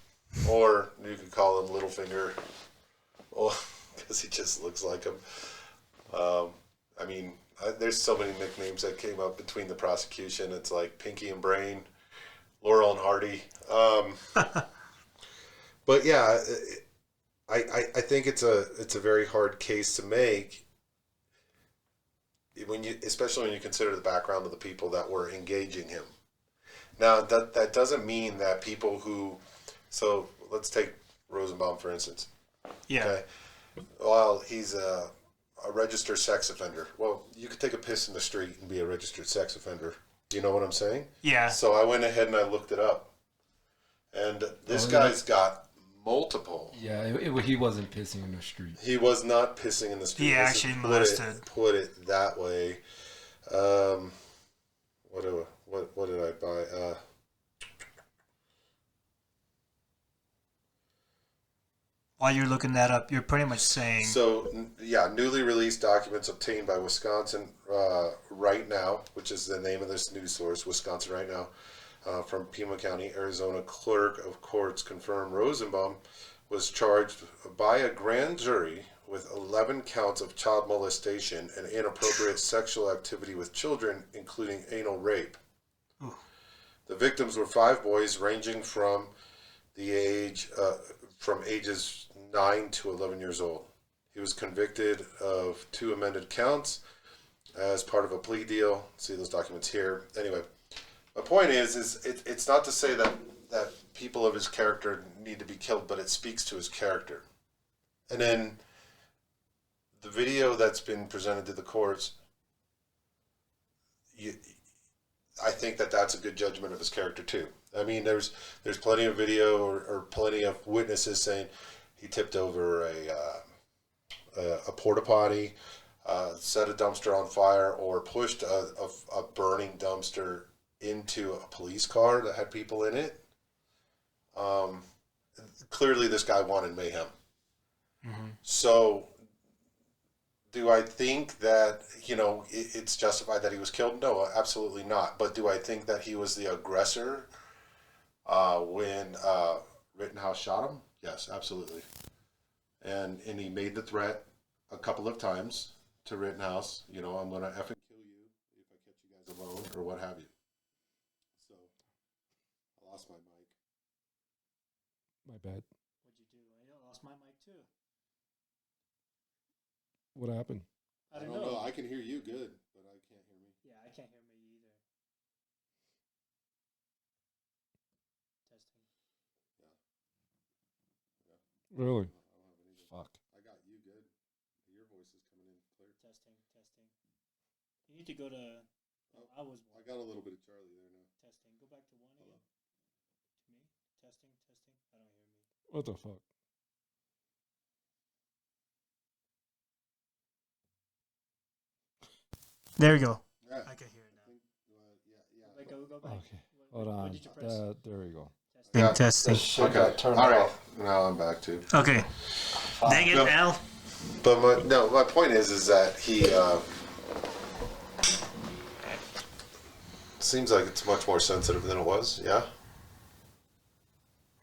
or you could call him Littlefinger, because he just looks like him. There's so many nicknames that came up between the prosecution. It's like Pinky and Brain, Laurel and Hardy. But yeah, I think it's a very hard case to make especially when you consider the background of the people that were engaging him. Now that doesn't mean that people who, so let's take Rosenbaum for instance. Yeah. Okay. Well, he's a registered sex offender. Well, you could take a piss in the street and be a registered sex offender. Do you know what I'm saying? Yeah. So I went ahead and I looked it up. And this guy's got multiple. Yeah, he wasn't pissing in the street. He was not pissing in the street. He Let's actually just molested. Put it that way. What did I buy? While you're looking that up, you're pretty much saying. So, yeah, newly released documents obtained by Wisconsin Right Now, which is the name of this news source, Wisconsin Right Now, from Pima County, Arizona clerk of courts confirmed Rosenbaum was charged by a grand jury with 11 counts of child molestation and inappropriate sexual activity with children, including anal rape. Ooh. The victims were 5 boys ranging from ages 9 to 11 years old. He was convicted of 2 amended counts as part of a plea deal. See those documents here. Anyway, my point is it's not to say that people of his character need to be killed, but it speaks to his character. And then the video that's been presented to the courts, I think that's a good judgment of his character too. I mean, there's plenty of video or plenty of witnesses saying he tipped over a porta potty, set a dumpster on fire, or pushed a burning dumpster into a police car that had people in it. Clearly this guy wanted mayhem. Mm-hmm. So do I think that, it's justified that he was killed? No, absolutely not. But do I think that he was the aggressor when Rittenhouse shot him? Yes, absolutely. And he made the threat a couple of times to Rittenhouse, I'm going to effing kill you if I catch you guys alone, or what have you. So, I lost my mic. My bad. What'd you do? I lost my mic too. What happened? I don't know. I can hear you good, but I can't hear me. Yeah, I can't hear me either. Testing. Really? I don't have it either. Fuck. I got you good. Your voice is coming in clear. Testing. You need to go to. I was. I got a little bit of Charlie there now. Testing. Go back to one again. To me. Testing. I don't hear me. What the fuck? There we go. Yeah. I can hear it now. Yeah. Go back. Okay. Hold on. What did you press? There we go. Testing. Okay. Turn All it right. off. Now I'm back to. Okay. Dang it, No. Al. But my point is that he seems like it's much more sensitive than it was. Yeah.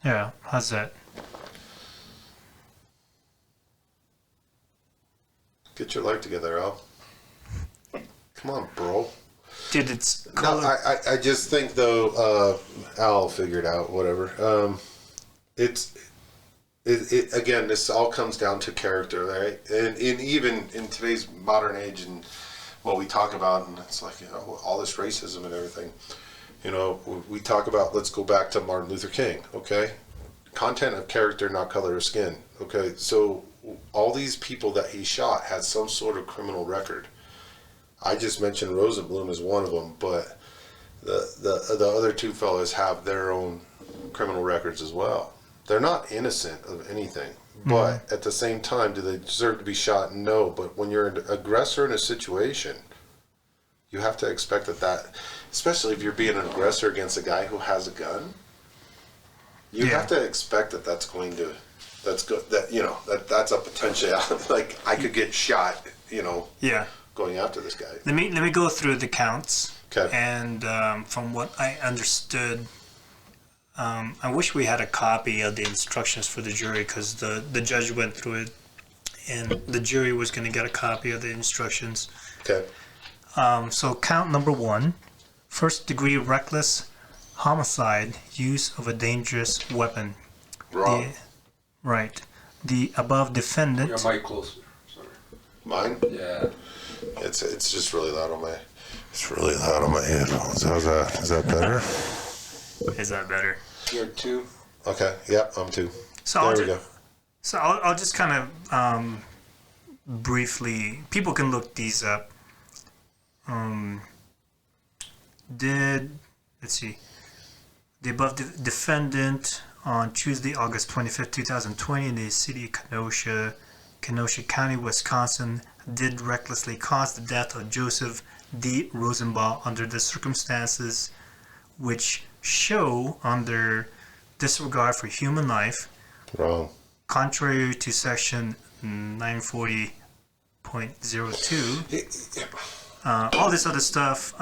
Yeah. How's that? Get your life together, Al. Come on, bro. Dude, it's No, color. I just think though, Al figured out whatever. It again, this all comes down to character, right? And even in today's modern age and what we talk about, and it's like, all this racism and everything, we talk about, let's go back to Martin Luther King, okay? Content of character, not color of skin, okay? So all these people that he shot had some sort of criminal record. I just mentioned Rosenblum as one of them, but the other two fellas have their own criminal records as well. They're not innocent of anything, but at the same time, do they deserve to be shot? No. But when you're an aggressor in a situation, you have to expect that, especially if you're being an aggressor against a guy who has a gun, you have to expect that's good. That's a potential. Like, I could get shot. Yeah. Going after this guy. Let me go through the counts. Okay. And from what I understood, I wish we had a copy of the instructions for the jury, because the judge went through it, and the jury was going to get a copy of the instructions. Okay. So count number 1, first-degree reckless homicide, use of a dangerous weapon. Wrong. Right. The above defendant. Your mic closer. Sorry. Mine? Yeah. It's just really loud on my. It's really loud on my headphones. How's that? Is that better? Is that better? You're 2. Okay. Yep. I'm 2. So There we go. So I'll just kind of briefly. People can look these up. Let's see. The above defendant on Tuesday, August 25th, 2020, in the city of Kenosha County, Wisconsin, did recklessly cause the death of Joseph D. Rosenbaum under the circumstances which show under disregard for human life, Wrong. contrary to section 940.02. All this other stuff.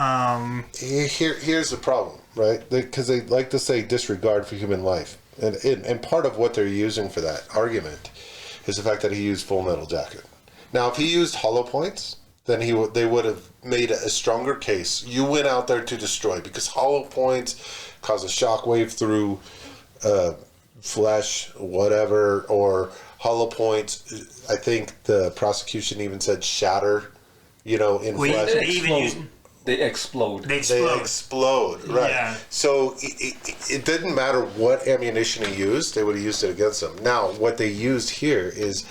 Here's the problem, right? Because they like to say disregard for human life, and part of what they're using for that argument is the fact that he used Full Metal Jacket. Now, if he used hollow points, then they would have made a stronger case. You went out there to destroy, because hollow points cause a shockwave through flesh, whatever, or hollow points. I think the prosecution even said shatter. In flesh. They explode. They They explode, right? Yeah. So it didn't matter what ammunition he used; they would have used it against him. Now, what they used here is,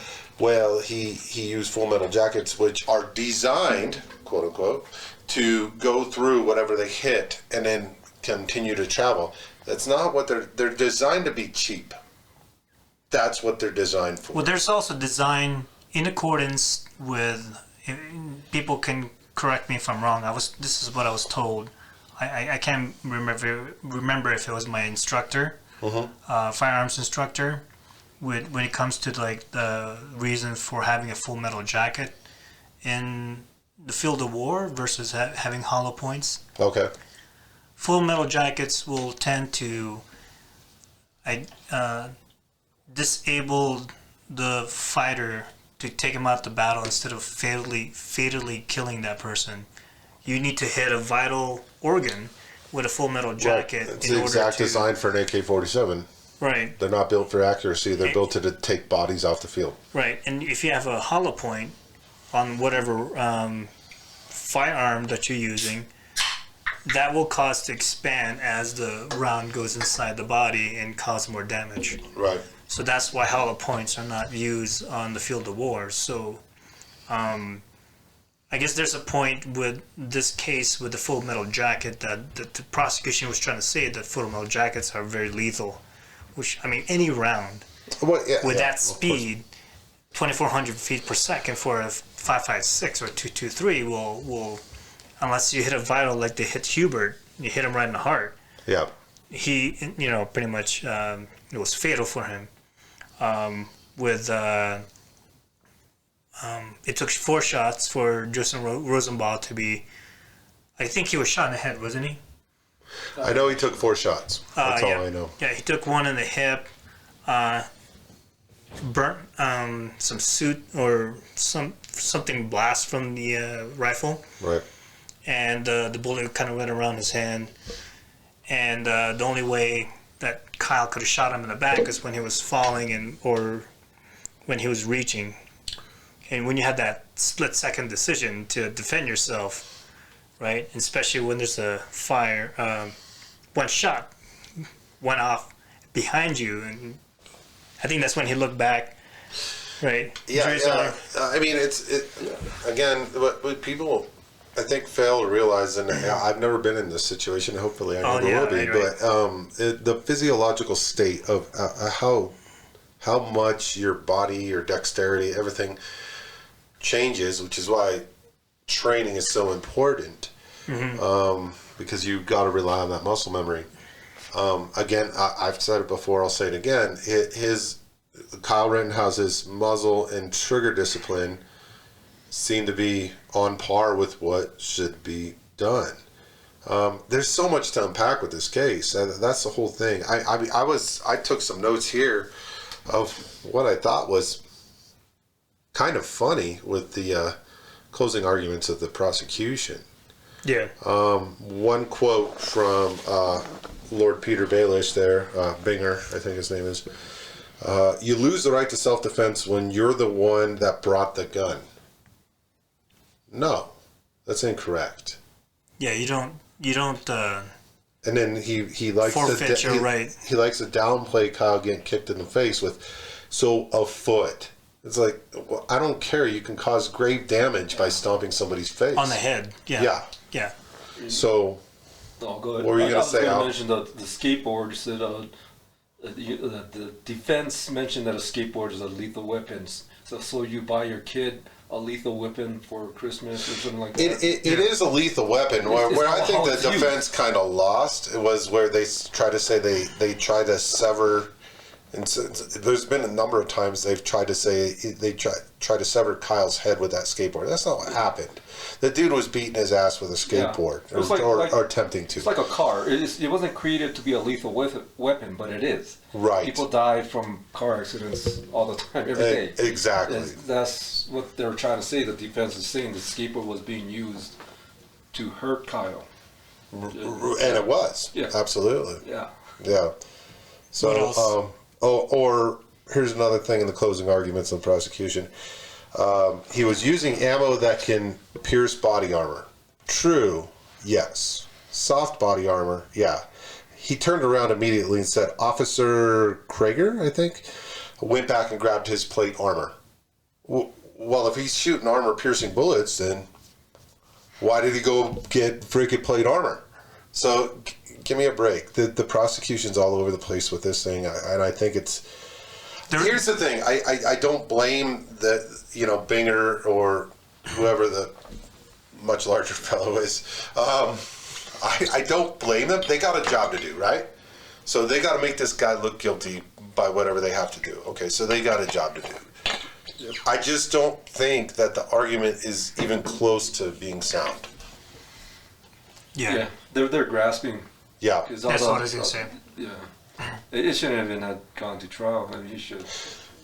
he used Full Metal Jackets, which are designed, quote unquote, to go through whatever they hit and then continue to travel. That's not what they're designed to be cheap. That's what they're designed for. Well, there's also design in accordance with, people can correct me if I'm wrong. This is what I was told. I can't remember if it was my instructor, firearms instructor, when it comes to like the reason for having a full metal jacket in the field of war versus having hollow points. Okay. Full metal jackets will tend to disable the fighter to take him out the battle instead of fatally killing that person. You need to hit a vital organ with a full metal jacket. Right. It's the exact design for an AK-47. Right. They're not built for accuracy. They're built to take bodies off the field. Right. And if you have a hollow point on whatever firearm that you're using, that will cause to expand as the round goes inside the body and cause more damage. Right. So that's why hollow points are not used on the field of war. So I guess there's a point with this case with the full metal jacket that the prosecution was trying to say that full metal jackets are very lethal. Which, I mean, any round with that speed, 2,400 feet per second for a 5.56 or 2.23 will, unless you hit a vital like they hit Hubert, you hit him right in the heart. Yeah. He, pretty much, it was fatal for him. It took 4 shots for Justin Rosenbaum to be, I think he was shot in the head, wasn't he? I know he took 4 shots. That's all I know. Yeah, he took one in the hip, burnt some suit or something blast from the rifle. Right. And the bullet kind of went around his hand. And the only way that Kyle could have shot him in the back is when he was falling or when he was reaching. And when you have that split-second decision to defend yourself, right? Especially when there's a fire, one shot went off behind you, and I think that's when he looked back, right? Yeah. I mean, again, what people, I think, fail to realize, and I've never been in this situation. Hopefully, I never will be. Right. But the physiological state of how much your body, your dexterity, everything changes, which is why training is so important, because you've got to rely on that muscle memory. Again, I've said it before, I'll say it again. Kyle Rittenhouse's muzzle and trigger discipline seem to be on par with what should be done. There's so much to unpack with this case. That's the whole thing. I took some notes here of what I thought was kind of funny with the closing arguments of the prosecution. Yeah. One quote from Lord Peter Baelish there, Binger, I think his name is. You lose the right to self-defense when you're the one that brought the gun. No, that's incorrect. Yeah, you don't. And then he likes forfeit your right. He likes to downplay Kyle getting kicked in the face with, so a foot. It's like, well, I don't care. You can cause grave damage by stomping somebody's face on the head. Yeah. Yeah. So, go ahead. What were you going to say? I mentioned the skateboards. The defense mentioned that a skateboard is a lethal weapon. So you buy your kid a lethal weapon for Christmas or something like that? It is a lethal weapon. Where I think the defense kind of lost, it was where they try to say they try to sever. And there's been a number of times they've tried to say they try to sever Kyle's head with that skateboard. That's not what happened. The dude was beating his ass with a skateboard, or attempting to. It's like a car. It wasn't created to be a lethal weapon, but it is. Right. People die from car accidents all the time, every day. Exactly. That's what they're trying to say. The defense is saying the skateboard was being used to hurt Kyle. And it was. Yeah. Absolutely. Yeah. Yeah. So, or here's another thing in the closing arguments of the prosecution. He was using ammo that can pierce body armor. True, yes. Soft body armor, yeah. He turned around immediately and said, Officer Krager, I think, went back and grabbed his plate armor. Well, if he's shooting armor-piercing bullets, then why did he go get freaking plate armor? So, give me a break. The prosecution's all over the place with this thing, and I think it's... Here's the thing. I don't blame the Binger or whoever the much larger fellow is, I don't blame them. They got a job to do, right? So they got to make this guy look guilty by whatever they have to do. Okay, so they got a job to do. I just don't think that the argument is even close to being sound. Yeah. They're grasping. Yeah. That's what I was going to say. Yeah. It shouldn't have even gone to trial. I mean, he should.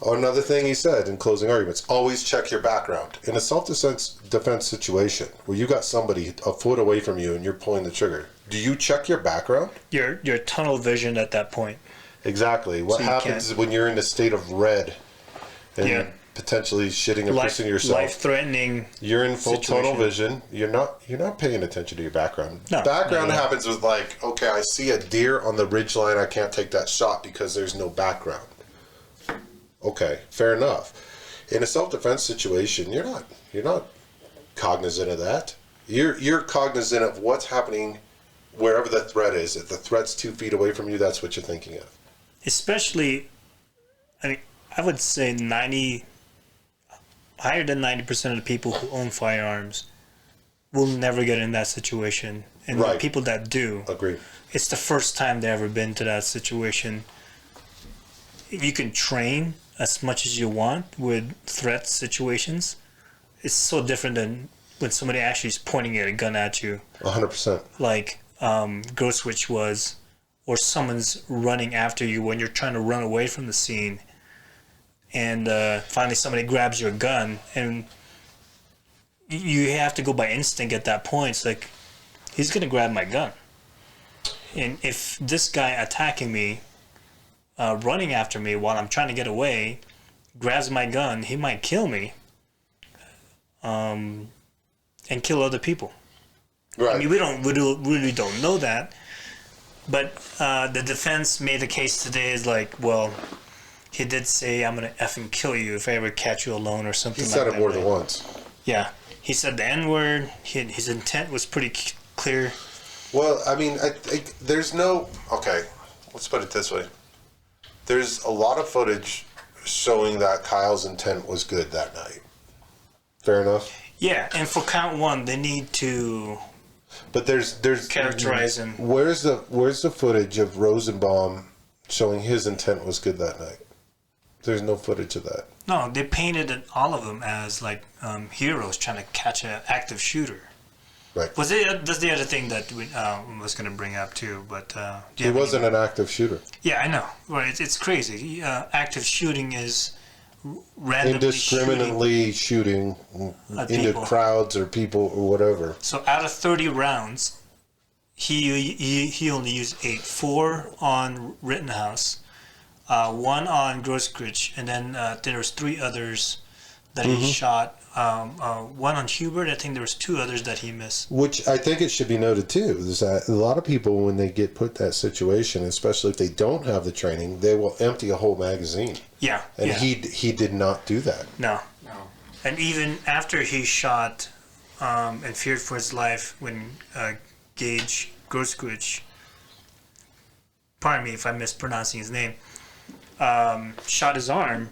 Oh, another thing he said in closing arguments, always check your background. In a self-defense situation where you got somebody a foot away from you and you're pulling the trigger, do you check your background? Your tunnel vision at that point. Exactly. What So happens when you're in a state of red and you're potentially shitting or pissing yourself? Life-threatening. You're in full situation. tunnel vision. You're not paying attention to your background. No, background no. happens with okay, I see a deer on the ridge line. I can't take that shot because there's no background. Okay, fair enough. In a self-defense situation, you're not cognizant of that. You're cognizant of what's happening wherever the threat is. If the threat's 2 feet away from you, that's what you're thinking of. Especially, I would say higher than 90% of the people who own firearms will never get in that situation. And the people that do, agree. It's the first time they've ever been to that situation. You can train as much as you want with threat situations. It's so different than when somebody actually is pointing a gun at you. 100%. Like Ghost Switch was, or someone's running after you when you're trying to run away from the scene. And finally somebody grabs your gun, and you have to go by instinct at that point. It's like, he's going to grab my gun. And if this guy attacking me, running after me while I'm trying to get away, grabs my gun, he might kill me and kill other people. Right. I mean, we really don't know that. But the defense made the case today is like, well, he did say, I'm going to effing kill you if I ever catch you alone or something like that. He said it more than once. Yeah. He said the N-word. His intent was pretty clear. Well, I mean, I think there's no... Okay, let's put it this way. There's a lot of footage showing that Kyle's intent was good that night. Fair enough? Yeah, and for count one, they need to... But there's characterize him. Where's the footage of Rosenbaum showing his intent was good that night? There's no footage of that. No, they painted all of them as like heroes trying to catch an active shooter. Right. That's the other thing that we was going to bring up too, but he wasn't an active shooter. Yeah, I know. Well, it's crazy. Active shooting is randomly indiscriminately shooting into people. crowds or people or whatever. So out of 30 rounds, he only used 8. 4 on Rittenhouse, 1 on Grosskreutz, and then there was 3 others that he shot. 1 on Hubert. I think there was 2 others that he missed. Which I think it should be noted too is that a lot of people, when they get put in that situation, especially if they don't have the training, they will empty a whole magazine. Yeah, and yeah. he did not do that. No. And even after he shot and feared for his life when Gage Grosskreutz, pardon me if I'm mispronouncing his name, shot his arm,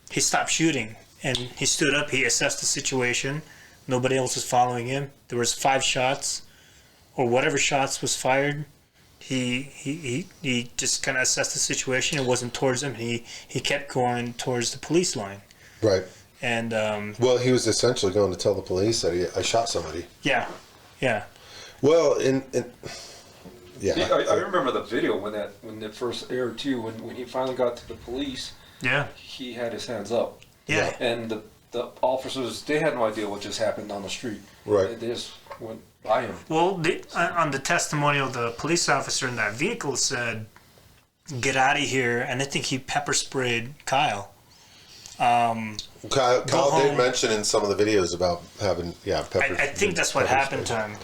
he stopped shooting. And he stood up, he assessed the situation. Nobody else was following him. There was 5 shots, or whatever shots was fired. He just kind of assessed the situation. It wasn't towards him. He kept going towards the police line. Right. And well, he was essentially going to tell the police that I shot somebody. Yeah. Well, Yeah, I remember the video when it first aired too. When he finally got to the police, he had his hands up. Yeah, and the officers, they had no idea what just happened on the street. Right, they just went by him. Well, on the testimonial, the police officer in that vehicle said, "Get out of here," and I think he pepper sprayed Kyle. Kyle did mention in some of the videos about having pepper. I think that's what happened to him.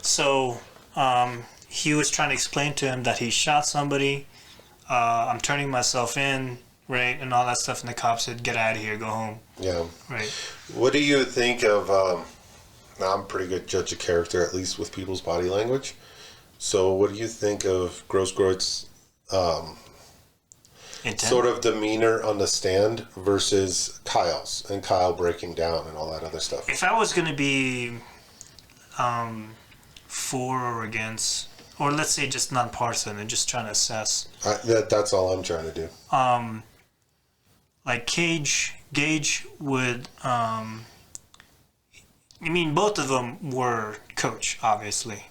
So he was trying to explain to him that he shot somebody. I'm turning myself in, right, and all that stuff. And the cop said, "Get out of here, go home." Yeah. Right. What do you think of? Now I'm a pretty good judge of character, at least with people's body language. So, what do you think of Grosskreutz sort of demeanor on the stand versus Kyle's and Kyle breaking down and all that other stuff. If I was going to be for or against, or let's say just nonpartisan and just trying to assess. That's all I'm trying to do. Like Gage would. I mean, both of them were coach, obviously.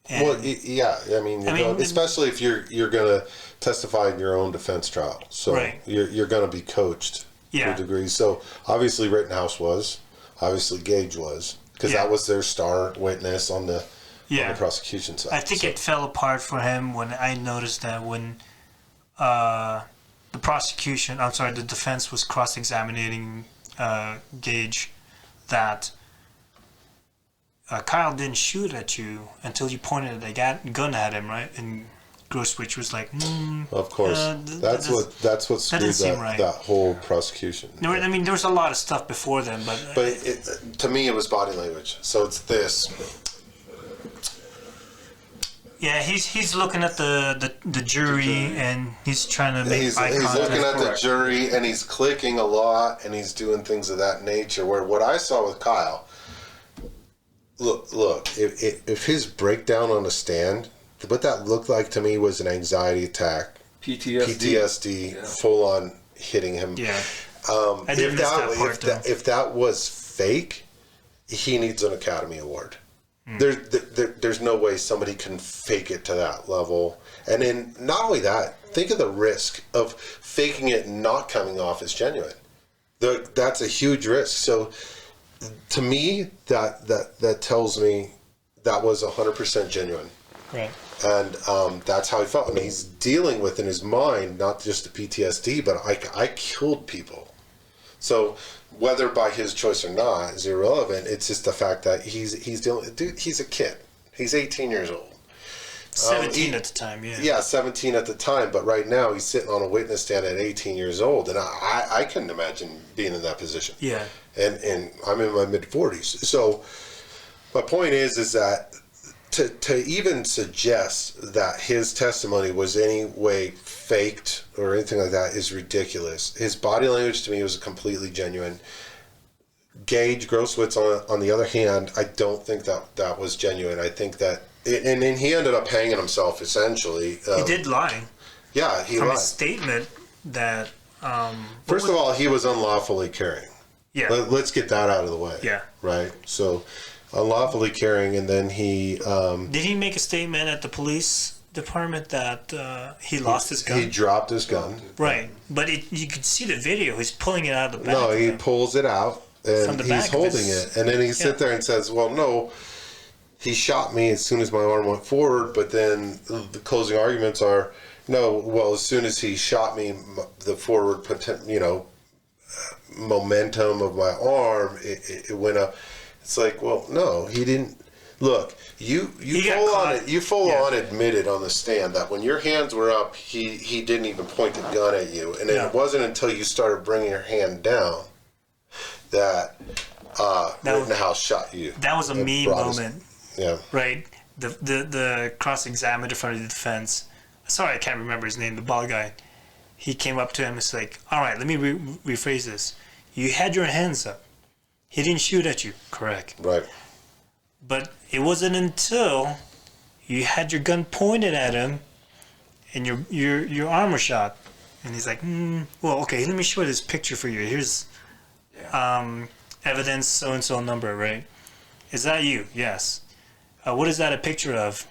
And Well, yeah, I mean, especially if you're going to testify in your own defense trial, so Right. you're going to be coached to Yeah. a degree. So obviously Rittenhouse was, obviously Gage was, because Yeah. that was their star witness on the yeah, prosecution side. I think So- it fell apart for him when I noticed that when the the defense was cross-examining Gage, that Kyle didn't shoot at you until you pointed a gun at him, right? And Groswich was like, Of course, that's what doesn't screwed seem right. that whole prosecution. I mean, there was a lot of stuff before then, but To me, it was body language. So it's this. yeah, he's looking at the jury and he's trying to make He's eye contact. looking at the Correct. jury and he's clicking a lot and he's doing things of that nature. Where what I saw with Kyle, look, if his breakdown on the stand, what that looked like to me was an anxiety attack, PTSD, Yeah. full on hitting him. Yeah, I did miss that part, though. If that was fake, he needs an Academy Award. There's no way somebody can fake it to that level. And then not only that, think of the risk of faking it and not coming off as genuine. That's a huge risk. So to me, that tells me that was 100% genuine. Right. And that's how he felt. I mean, he's dealing with in his mind not just the PTSD, but I killed people. So whether by his choice or not is irrelevant. It's just the fact that he's dealing. Dude, he's a kid. He's 18 years old. 17 at the time, yeah. Yeah, 17 at the time. But right now he's sitting on a witness stand at 18 years old, and I couldn't imagine being in that position. Yeah. And I'm in my mid 40s. So my point is that to even suggest that his testimony was any way faked or anything like that is ridiculous. His body language to me was completely genuine. Gage Groswitz, on the other hand, I don't think that was genuine. I think that, and then he ended up hanging himself essentially. He did lie. Yeah, he From lied. his statement that. First of all, he was unlawfully carrying. Yeah. Let's get that out of the way. Yeah. Right. So, unlawfully carrying, and then he. Did he make a statement at the police department that he lost his gun? He dropped his gun. Right, but you could see the video. He's pulling it out of the back. No, of he him. pulls it out From and the he's back of holding his- it, and then he sit there and says, "Well, no, he shot me as soon as my arm went forward." But then the closing arguments are, "No, well, as soon as he shot me, the forward, momentum of my arm, it went up." It's like, well, no, he didn't. Look, you full on admitted on the stand that when your hands were up, he didn't even point the gun at you, and then it wasn't until you started bringing your hand down that Rittenhouse shot you. That was a It me brought us- moment, Yeah. right? The cross-examiner in front of the defense. Sorry, I can't remember his name. The bald guy. He came up to him. It's like, all right, let me rephrase this. You had your hands up. He didn't shoot at you, correct? Right. But it wasn't until you had your gun pointed at him and your armor shot. And he's like, well, okay, let me show this picture for you. Here's evidence so-and-so number, right? Is that you? Yes. What is that a picture of?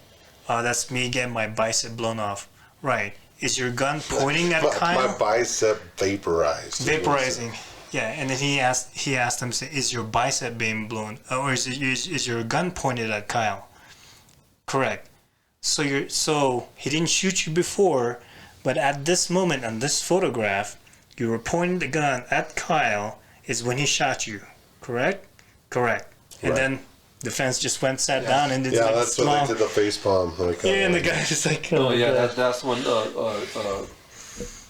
That's me getting my bicep blown off. Right. Is your gun pointing at Kyle? My bicep vaporized. Vaporizing. Yeah, and then he asked him, say, is your bicep being blown, or is your gun pointed at Kyle? Correct. So he didn't shoot you before, but at this moment on this photograph, you were pointing the gun at Kyle. Is when he shot you. Correct. Correct. And Right. then the fence just sat down and did Yeah, like that's small. what they did the face palm. Like, Yeah, and the guy just like. Oh yeah, God. that's when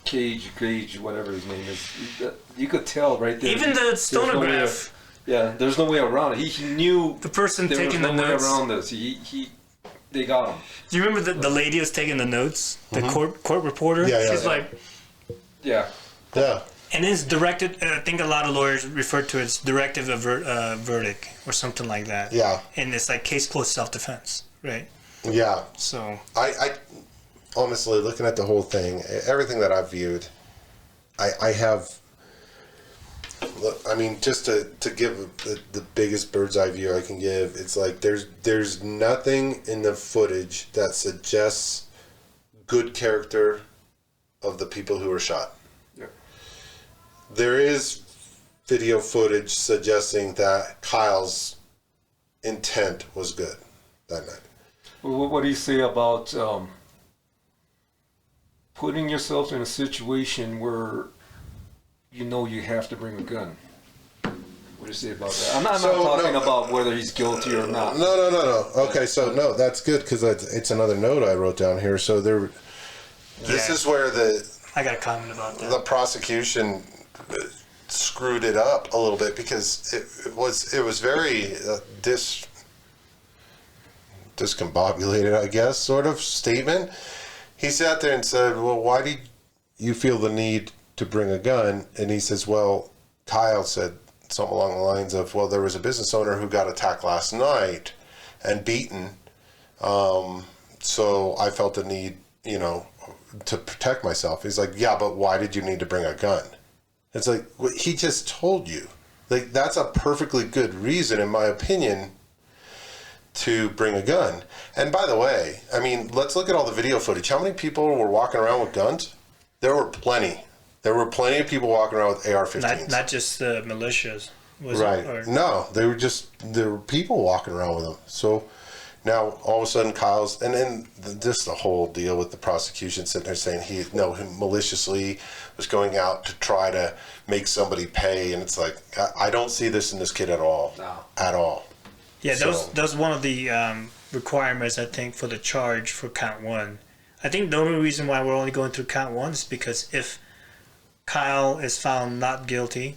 Gage, whatever his name is. You could tell right there. Even the there's no way- stonograph. Yeah, there's no way around it. He knew The person there was taking no the way notes. around this. They got him. Do you remember the lady was taking the notes? The court reporter? Yeah, yeah, She's yeah. like, Yeah. Yeah. And it's directed. I think a lot of lawyers refer to it as directive verdict or something like that. Yeah. And it's like case closed, self-defense, right? Yeah. So I honestly, looking at the whole thing, everything that I've viewed, I have. Look, I mean, just to give the biggest bird's eye view I can give, it's like there's nothing in the footage that suggests good character of the people who were shot. Yeah. There is video footage suggesting that Kyle's intent was good that night. Well, what do you say about putting yourself in a situation where you know you have to bring a gun? What do you say about that? I'm not talking about whether he's guilty or not. No. Okay, so no, that's good because it's another note I wrote down here. So this is where I got a comment about that. the prosecution screwed it up a little bit because it was very discombobulated, I guess, sort of statement. He sat there and said, well, why did you feel the need to bring a gun? And he says, well, Kyle said something along the lines of, well, there was a business owner who got attacked last night and beaten. So I felt the need, to protect myself. He's like, yeah, but why did you need to bring a gun? It's like, well, he just told you. Like, that's a perfectly good reason, in my opinion, to bring a gun. And by the way, I mean, let's look at all the video footage. How many people were walking around with guns? There were plenty. There were plenty of people walking around with AR-15s. Not just the militias. Right. No, there were people walking around with them. So now all of a sudden Kyle's, and then just the whole deal with the prosecution sitting there saying he maliciously was going out to try to make somebody pay. And it's like, I don't see this in this kid at all. No. At all. Yeah, that was one of the requirements, I think, for the charge for count one. I think the only reason why we're only going through count one is because if Kyle is found not guilty,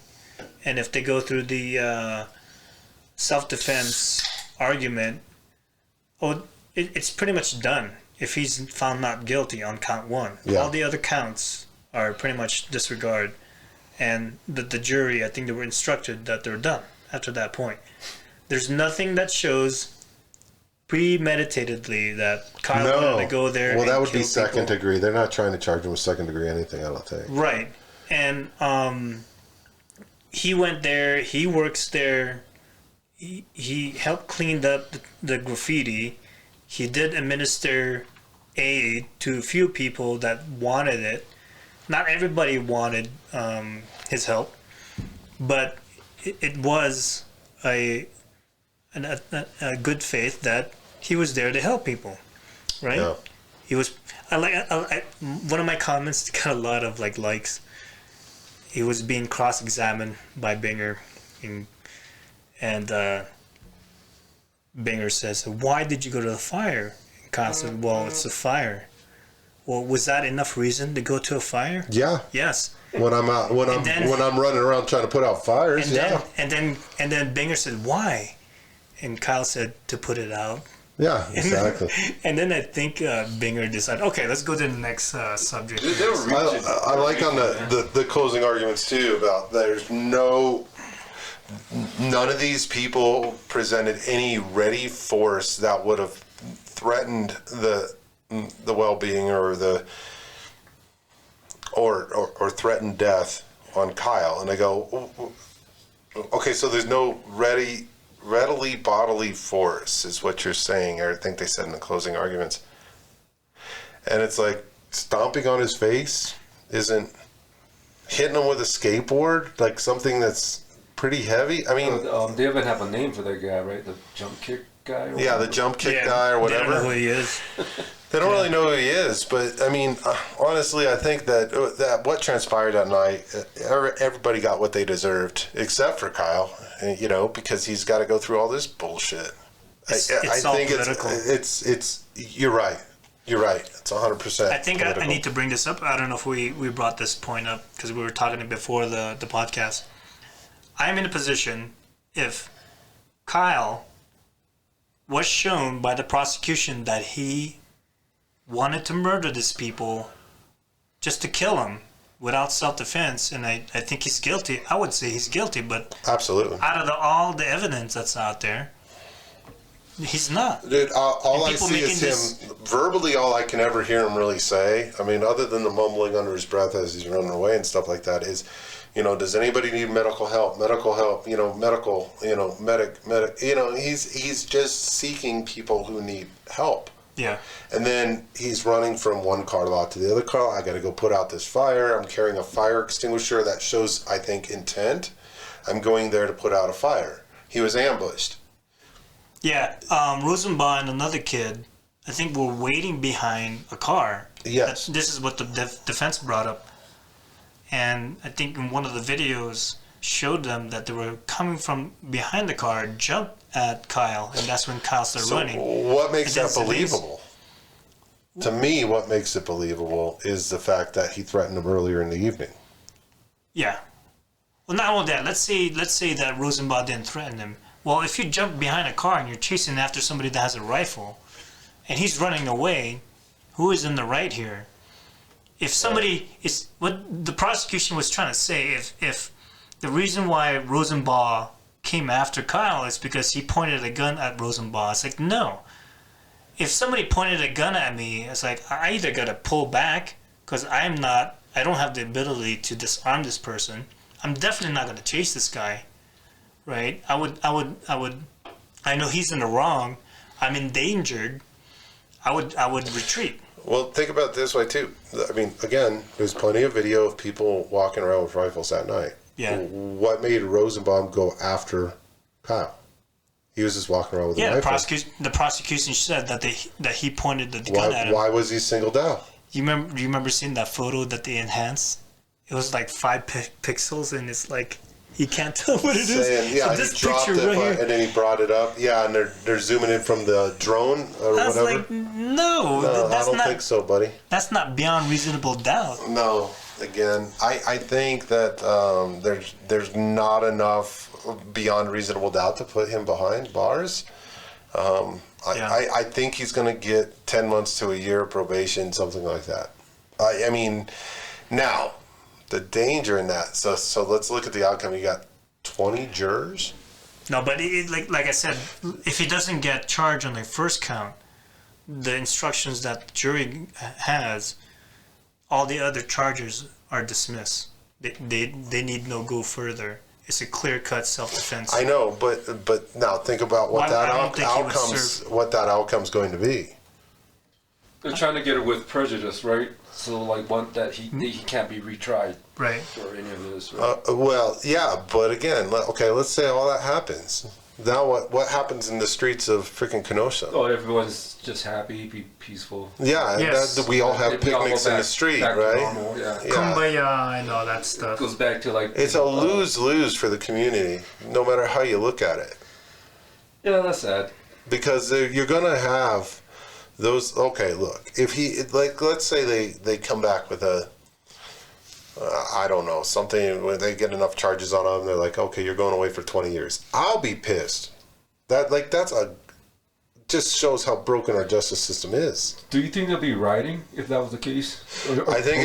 and if they go through the self-defense argument, it's pretty much done if he's found not guilty on count one. Yeah. All the other counts are pretty much disregarded. And the jury, I think they were instructed that they're done after that point. There's nothing that shows premeditatedly that Kyle wanted to go there. Well, that would be kill second people. degree. They're not trying to charge him with second degree anything, I don't think. Right. And he went there. He works there. He helped clean up the graffiti. He did administer aid to a few people that wanted it. Not everybody wanted his help, but it was a good faith that he was there to help people, right? Yeah. He was. I one of my comments got a lot of likes. He was being cross-examined by Binger, and Binger says, "Why did you go to the fire?" And Kyle said, "Well, it's a fire." Well, was that enough reason to go to a fire? Yeah. Yes. When I'm out, when I'm running around trying to put out fires, and then Binger said, "Why?" And Kyle said, "To put it out." Yeah, exactly. And then I think Binger decided, okay, let's go to the next subject. I like on the closing arguments too about none of these people presented any ready force that would have threatened the well-being or threatened death on Kyle. And I go, okay, so there's no readily bodily force is what you're saying, or I think they said in the closing arguments. And it's like stomping on his face isn't hitting him with a skateboard, like something that's pretty heavy. I mean, they even have a name for that guy, right? The jump kick guy? Yeah, the jump kick guy or whatever. They don't know who he is. They don't really know who he is, but I mean, honestly, I think that what transpired that night, everybody got what they deserved, except for Kyle, because he's got to go through all this bullshit. It's I all think political. it's you're right. You're right. It's 100%. I think I need to bring this up. I don't know if we brought this point up because we were talking before the podcast. I'm in a position if Kyle was shown by the prosecution that he wanted to murder these people just to kill them, without self-defense, and I think he's guilty. I would say he's guilty, but Absolutely. out of all the evidence that's out there, he's not. Dude, all I people see is him verbally. All I can ever hear him really say, I mean, other than the mumbling under his breath as he's running away and stuff like that, is, does anybody need medical help? Medical help, medical, medic. He's just seeking people who need help. Yeah. And then he's running from one car lot to the other car. I got to go put out this fire. I'm carrying a fire extinguisher. That shows, I think, intent. I'm going there to put out a fire. He was ambushed. Yeah, Rosenbaum and another kid, I think, were waiting behind a car. Yes. This is what the defense brought up. And I think in one of the videos showed them that they were coming from behind the car, jumped at Kyle, and that's when Kyle started running. What makes that believable? To me, what makes it believable is the fact that he threatened him earlier in the evening. Yeah. Well, not only that, let's say that Rosenbaum didn't threaten him. Well, if you jump behind a car and you're chasing after somebody that has a rifle, and he's running away, who is in the right here? If somebody is, what the prosecution was trying to say, if the reason why Rosenbaum came after Kyle is because he pointed a gun at Rosenbaum, it's like, no. If somebody pointed a gun at me, it's like, I either gotta pull back because I don't have the ability to disarm this person. I'm definitely not gonna chase this guy. Right? I know he's in the wrong. I'm endangered. I would retreat. Well, think about it this way too. I mean, again, there's plenty of video of people walking around with rifles at night. Yeah. What made Rosenbaum go after Kyle? He was just walking around with a rifle. The prosecution said that he pointed the gun at him. Why was he singled out? Do you remember seeing that photo that they enhanced? It was like 5 pixels, and it's like you can't tell what it is. Yeah, so he dropped it, and then he brought it up. Yeah, and they're zooming in from the drone or whatever. Like, no, I don't think so, buddy. That's not beyond reasonable doubt. No, again, I think that there's not enough beyond reasonable doubt to put him behind bars. I think he's going to get 10 months to a year of probation, something like that. I mean, now, the danger in that. So let's look at the outcome. You got 20 jurors? No, but like I said, if he doesn't get charged on the first count, the instructions that the jury has, all the other charges are dismissed. They need no go further. It's a clear-cut self-defense. I know, but now think about what that outcome's going to be. They're trying to get it with prejudice, right? So, like, one that he can't be retried, right? For any of this. Right? Well, yeah, but again, let's say all that happens. Now, what happens in the streets of freaking Kenosha? Oh, everyone's just happy, peaceful. Yeah, yes. We all have picnics in the street, right? Normal, yeah. Kumbaya and all that stuff. It goes back to like it's a lose-lose for the community, no matter how you look at it. Yeah, that's sad. Because you're gonna have those. Okay, look, if let's say they come back with a. I don't know, something when they get enough charges on them, they're like, okay, you're going away for 20 years. I'll be pissed. Just shows how broken our justice system is. Do you think they'll be rioting if that was the case? Or I think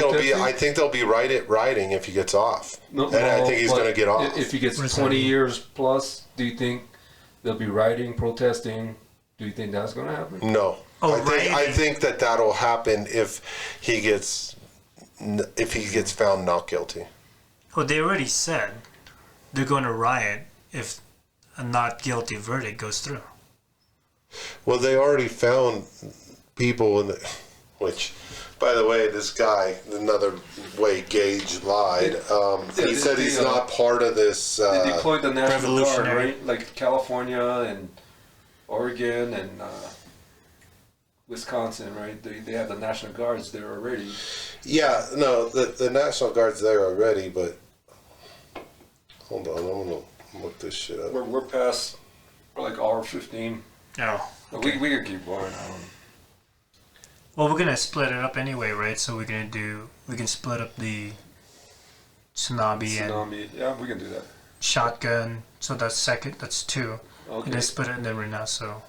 they'll be rioting if he gets off. I think he's going to get off. If he gets 20 years plus, do you think they'll be rioting, protesting? Do you think that's going to happen? No. I think that'll happen if he gets found not guilty. Well, they already said they're going to riot if a not guilty verdict goes through. Well, they already found people which, by the way, this guy, another way Gage lied. He said he's not part of this. They deployed the National Guard, right? Like California and Oregon and Wisconsin, right? They have the National Guards there already. Yeah, no, the National Guard's there already, but hold on, I'm gonna look this shit up. We're past like hour 15. Oh, okay. We can keep going. Well, we're gonna split it up anyway, right? So we can split up the tsunami and yeah, we can do that. Shotgun. So that's 2. Okay. And then split it and then Renato. So.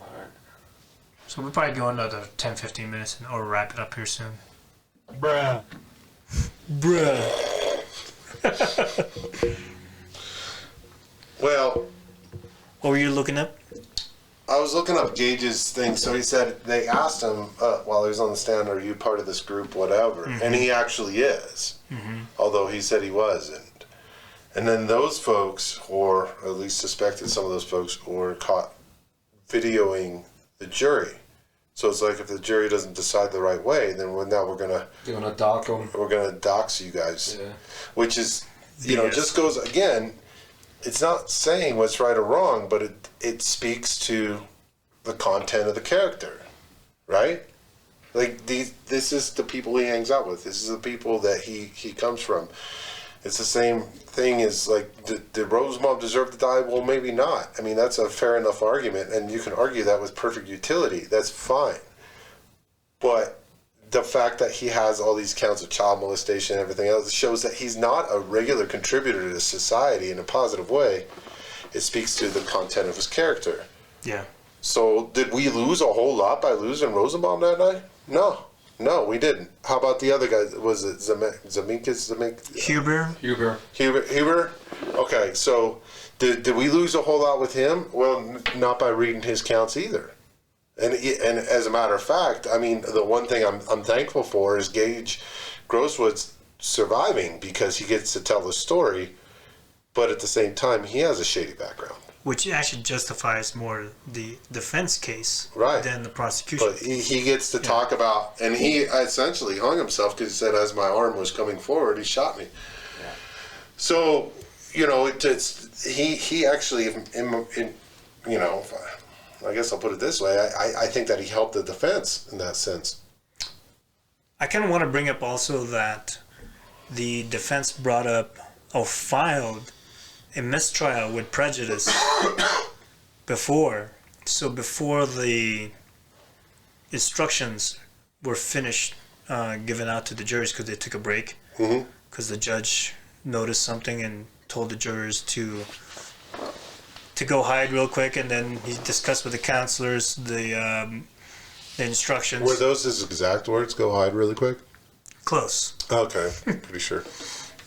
All right. So we'll probably go another 10-15 minutes or wrap it up here soon. Bruh. Bruh. Well, What were you looking up? I was looking up Gage's thing. So he said they asked him while he was on the stand, "Are you part of this group, whatever?" And he actually is, although he said he wasn't. And then those folks, or at least suspected some of those folks, were caught videoing the jury. So it's like if the jury doesn't decide the right way, then we're gonna dock them. we're gonna dox you guys, Yeah. which is just goes again. It's not saying what's right or wrong, but it speaks to the content of the character, right? Like this is the people he hangs out with. This is the people that he comes from. It's the same thing as like, did Rosenbaum deserve to die? Well, maybe not. I mean, that's a fair enough argument, and you can argue that with perfect utility. That's fine. But the fact that he has all these counts of child molestation and everything else shows that he's not a regular contributor to society in a positive way. It speaks to the content of his character. Yeah. So did we lose a whole lot by losing Rosenbaum that night? No, we didn't. How about the other guy? Was it Zemeckis? Huber? Okay, so did we lose a whole lot with him? Well, not by reading his counts either. And as a matter of fact, I mean, the one thing I'm thankful for is Gage Grosswood's surviving because he gets to tell the story, but at the same time, he has a shady background. Which actually justifies more the defense case than the prosecution. But he gets to talk about, and he essentially hung himself because he said, as my arm was coming forward, he shot me. Yeah. So, he actually, I guess I'll put it this way, I think that he helped the defense in that sense. I kind of want to bring up also that the defense brought up or filed a mistrial with prejudice before. So before the instructions were finished given out to the jurors because they took a break, because the judge noticed something and told the jurors to go hide real quick, and then he discussed with the counselors the instructions. Were those his exact words? Go hide really quick? Close. Okay, pretty sure.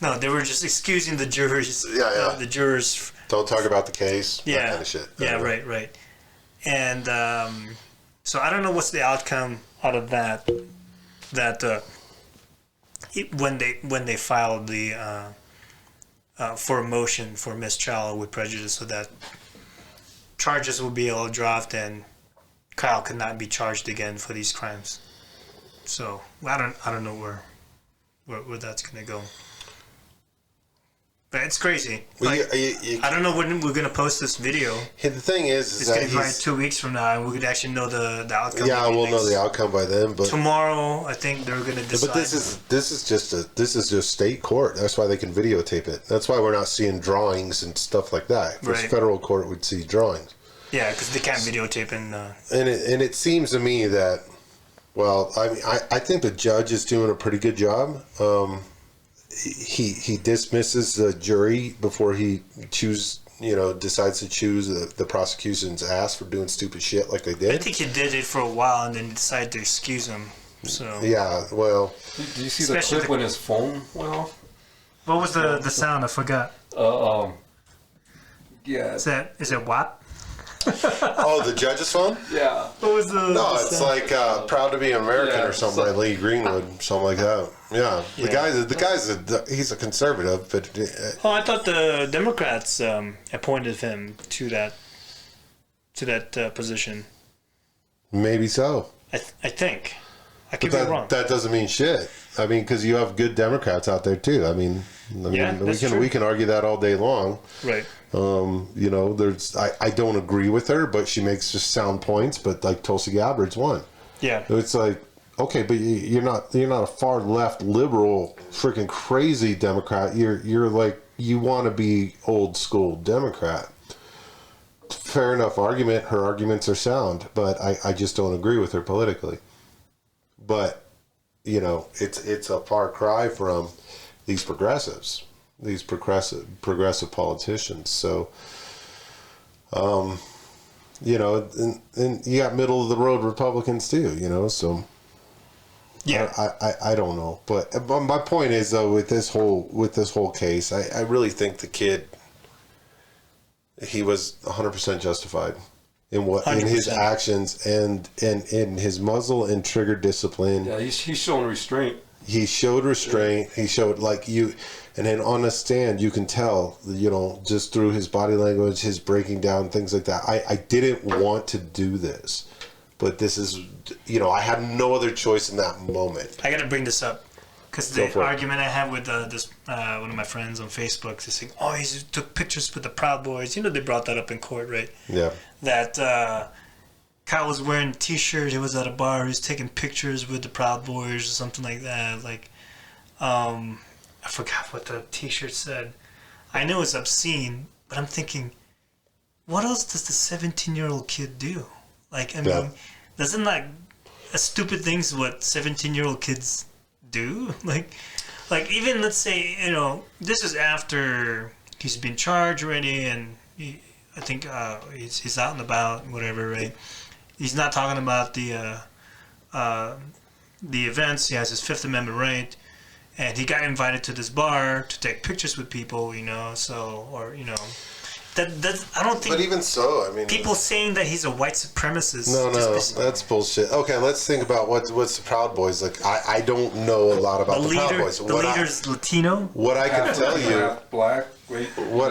No, they were just excusing the jurors. Yeah. The jurors. Don't talk about the case. Yeah. That kind of shit. Yeah, right. And so I don't know what's the outcome out of that. When they filed the for a motion for mistrial with prejudice, so that charges will be all dropped and Kyle could not be charged again for these crimes. So I don't know where that's gonna go. But it's crazy. Like, I don't know when we're gonna post this video. The thing is it's that gonna be probably 2 weeks from now, and we could actually know the outcome. Yeah, we'll know the outcome by then. But tomorrow, I think they're gonna decide. But this is just state court. That's why they can videotape it. That's why we're not seeing drawings and stuff like that. If it's federal court, we'd see drawings. Yeah, because they can't videotape and. And it seems to me that, well, I mean, I think the judge is doing a pretty good job. He dismisses the jury before he decides to choose the prosecution's ass for doing stupid shit like they did. I think he did it for a while and then decided to excuse him. So yeah, well, did you see the clip when his phone went off? What was the sound? I forgot. Yeah. Is it WAP? Oh, the judge's phone? Yeah. What was the? No, it's like "Proud to Be American" or something like Lee Greenwood, something like that. Yeah, the guy's he's a conservative, but. I thought the Democrats appointed him to that position. Maybe so. I think. I could be wrong. That doesn't mean shit. I mean, because you have good Democrats out there too. I mean, we can argue that all day long. Right. There's I don't agree with her, but she makes just sound points. But like Tulsi Gabbard's one. Yeah. It's like, okay, but you're not a far left liberal freaking crazy Democrat. You're like, you want to be old school Democrat. Fair enough argument. Her arguments are sound, but I just don't agree with her politically. But it's a far cry from these progressives. These progressive politicians. So, and you got middle of the road Republicans too, so. Yeah. I don't know, but my point is though with this whole case, I really think the kid, he was 100% justified in his 100%. actions and in his muzzle and trigger discipline. Yeah, he's showing restraint. He showed restraint. He showed and then on the stand you can tell, just through his body language, his breaking down, things like that. I didn't want to do this, but this is, I had no other choice in that moment. I gotta bring this up because the argument I had with one of my friends on Facebook is saying, "Oh, he took pictures with the Proud Boys." They brought that up in court, right? Yeah. That Kyle was wearing a T-shirt. He was at a bar. He was taking pictures with the Proud Boys or something like that. I forgot what the T-shirt said. I know it's obscene, but I'm thinking, what else does the 17-year-old kid do? Doesn't stupid things what 17-year-old kids do? Like even let's say this is after he's been charged already, and I think he's out and about, whatever, right? He's not talking about the events. He has his Fifth Amendment right, and he got invited to this bar to take pictures with people, that I don't think. But even so, I mean, people saying that he's a white supremacist. No, that's bullshit. Okay, let's think about what's the Proud Boys like. I don't know a lot about the Proud Boys. The leader's Latino. What I can tell you, black,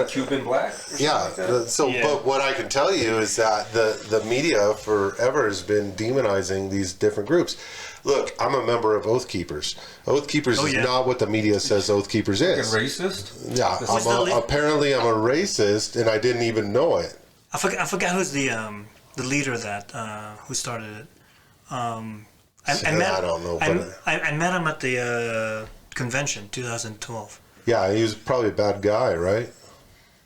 Cuban black. Yeah. But what I can tell you is that the media forever has been demonizing these different groups. Look, I'm a member of Oath Keepers. Oath Keepers is not what the media says Oath Keepers is. Racist? Yeah, apparently I'm a racist, and I didn't even know it. I forgot who's the leader of that, who started it. I don't know. I met him at the convention, 2012. Yeah, he was probably a bad guy, right?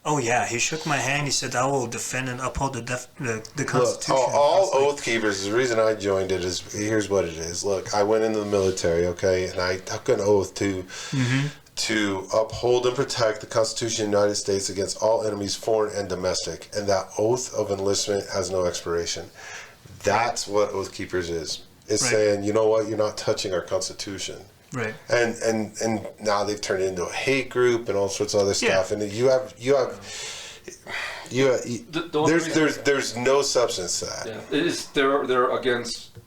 Oh yeah, he shook my hand. He said, "I will defend and uphold the Constitution." Look, all Oath Keepers. The reason I joined it is here's what it is. Look, I went into the military, okay, and I took an oath to uphold and protect the Constitution of the United States against all enemies, foreign and domestic, and that oath of enlistment has no expiration. That's what Oath Keepers is. It's saying, you know what, you're not touching our Constitution. Right. And now they've turned it into a hate group and all sorts of other stuff. And there's no substance to that. Yeah. They're against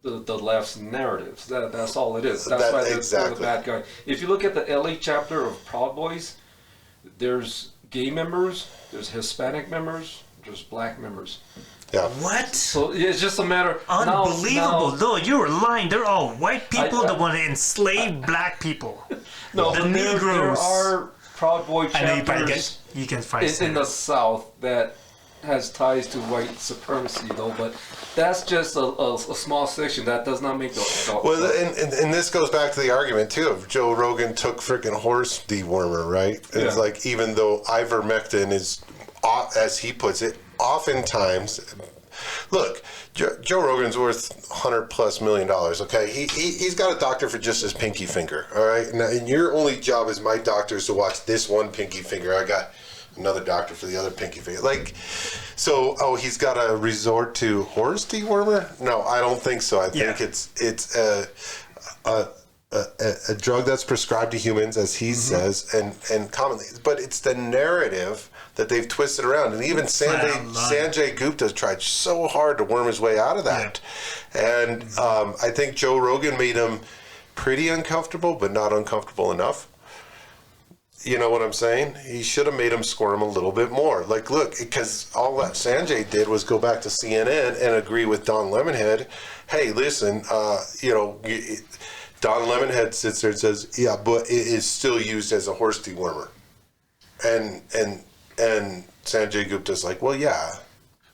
the left's narratives. That's all it is. That's why they're the bad guy. If you look at the LA chapter of Proud Boys, there's gay members, there's Hispanic members, there's black members. Yeah. What? So it's just a matter of unbelievable. No, you were lying. They're all white people that want to enslave black people. No, the Negroes. There are Proud Boy chapters I know you can find in the South that has ties to white supremacy, though. But that's just a small section. That does not make the well, and this goes back to the argument too of Joe Rogan took freaking horse dewormer, right? It's like, even though ivermectin is, as he puts it, oftentimes, look, Joe Rogan's worth $100+ million. Okay, he's got a doctor for just his pinky finger. All right, now, and your only job as my doctor is to watch this one pinky finger. I got another doctor for the other pinky finger. He's got to resort to horse dewormer? No, I don't think so. I think it's a drug that's prescribed to humans, as he says, and commonly, but it's the narrative that they've twisted around, and even Sanjay Gupta tried so hard to worm his way out of that, and I think Joe Rogan made him pretty uncomfortable, but not uncomfortable enough. You know what I'm saying? He should have made him squirm a little bit more. Like, look, because all that Sanjay did was go back to CNN and agree with Don Lemonhead. Hey, listen, Don Lemonhead sits there and says, yeah, but it is still used as a horse dewormer. And Sanjay Gupta's like, well, yeah.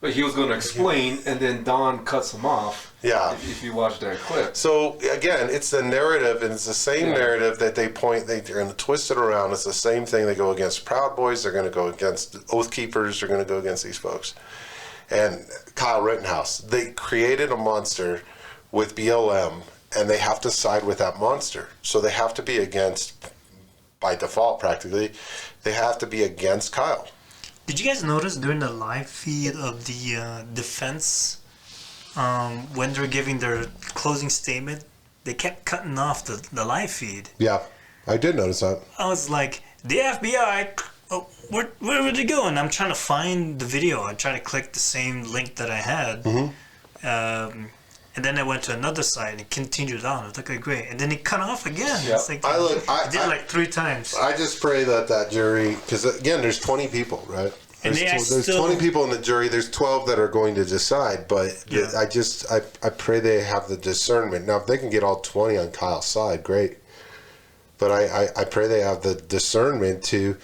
But he was going to explain, and then Don cuts him off. Yeah. If you watch that clip. So, again, it's the narrative, and it's the same narrative that they're going to twist it around. It's the same thing. They go against Proud Boys. They're going to go against Oath Keepers. They're going to go against these folks. And Kyle Rittenhouse, they created a monster with BLM, and they have to side with that monster. So they have to be against, by default practically, they have to be against Kyle. Did you guys notice during the live feed of the defense, when they're giving their closing statement, they kept cutting off the live feed. Yeah, I did notice that. I was like, the FBI, oh, where would it go? And I'm trying to find the video. I'm trying to click the same link that I had. And then I went to another site and it continued on. I was like, okay, great. And then it cut off again. Yep. It's like, I did it like 3 times. I just pray that jury, because again, there's 20 people, right? And There's 20 people in the jury. There's 12 that are going to decide, but Yeah. I pray they have the discernment. Now, if they can get all 20 on Kyle's side, great. But I pray they have the discernment to,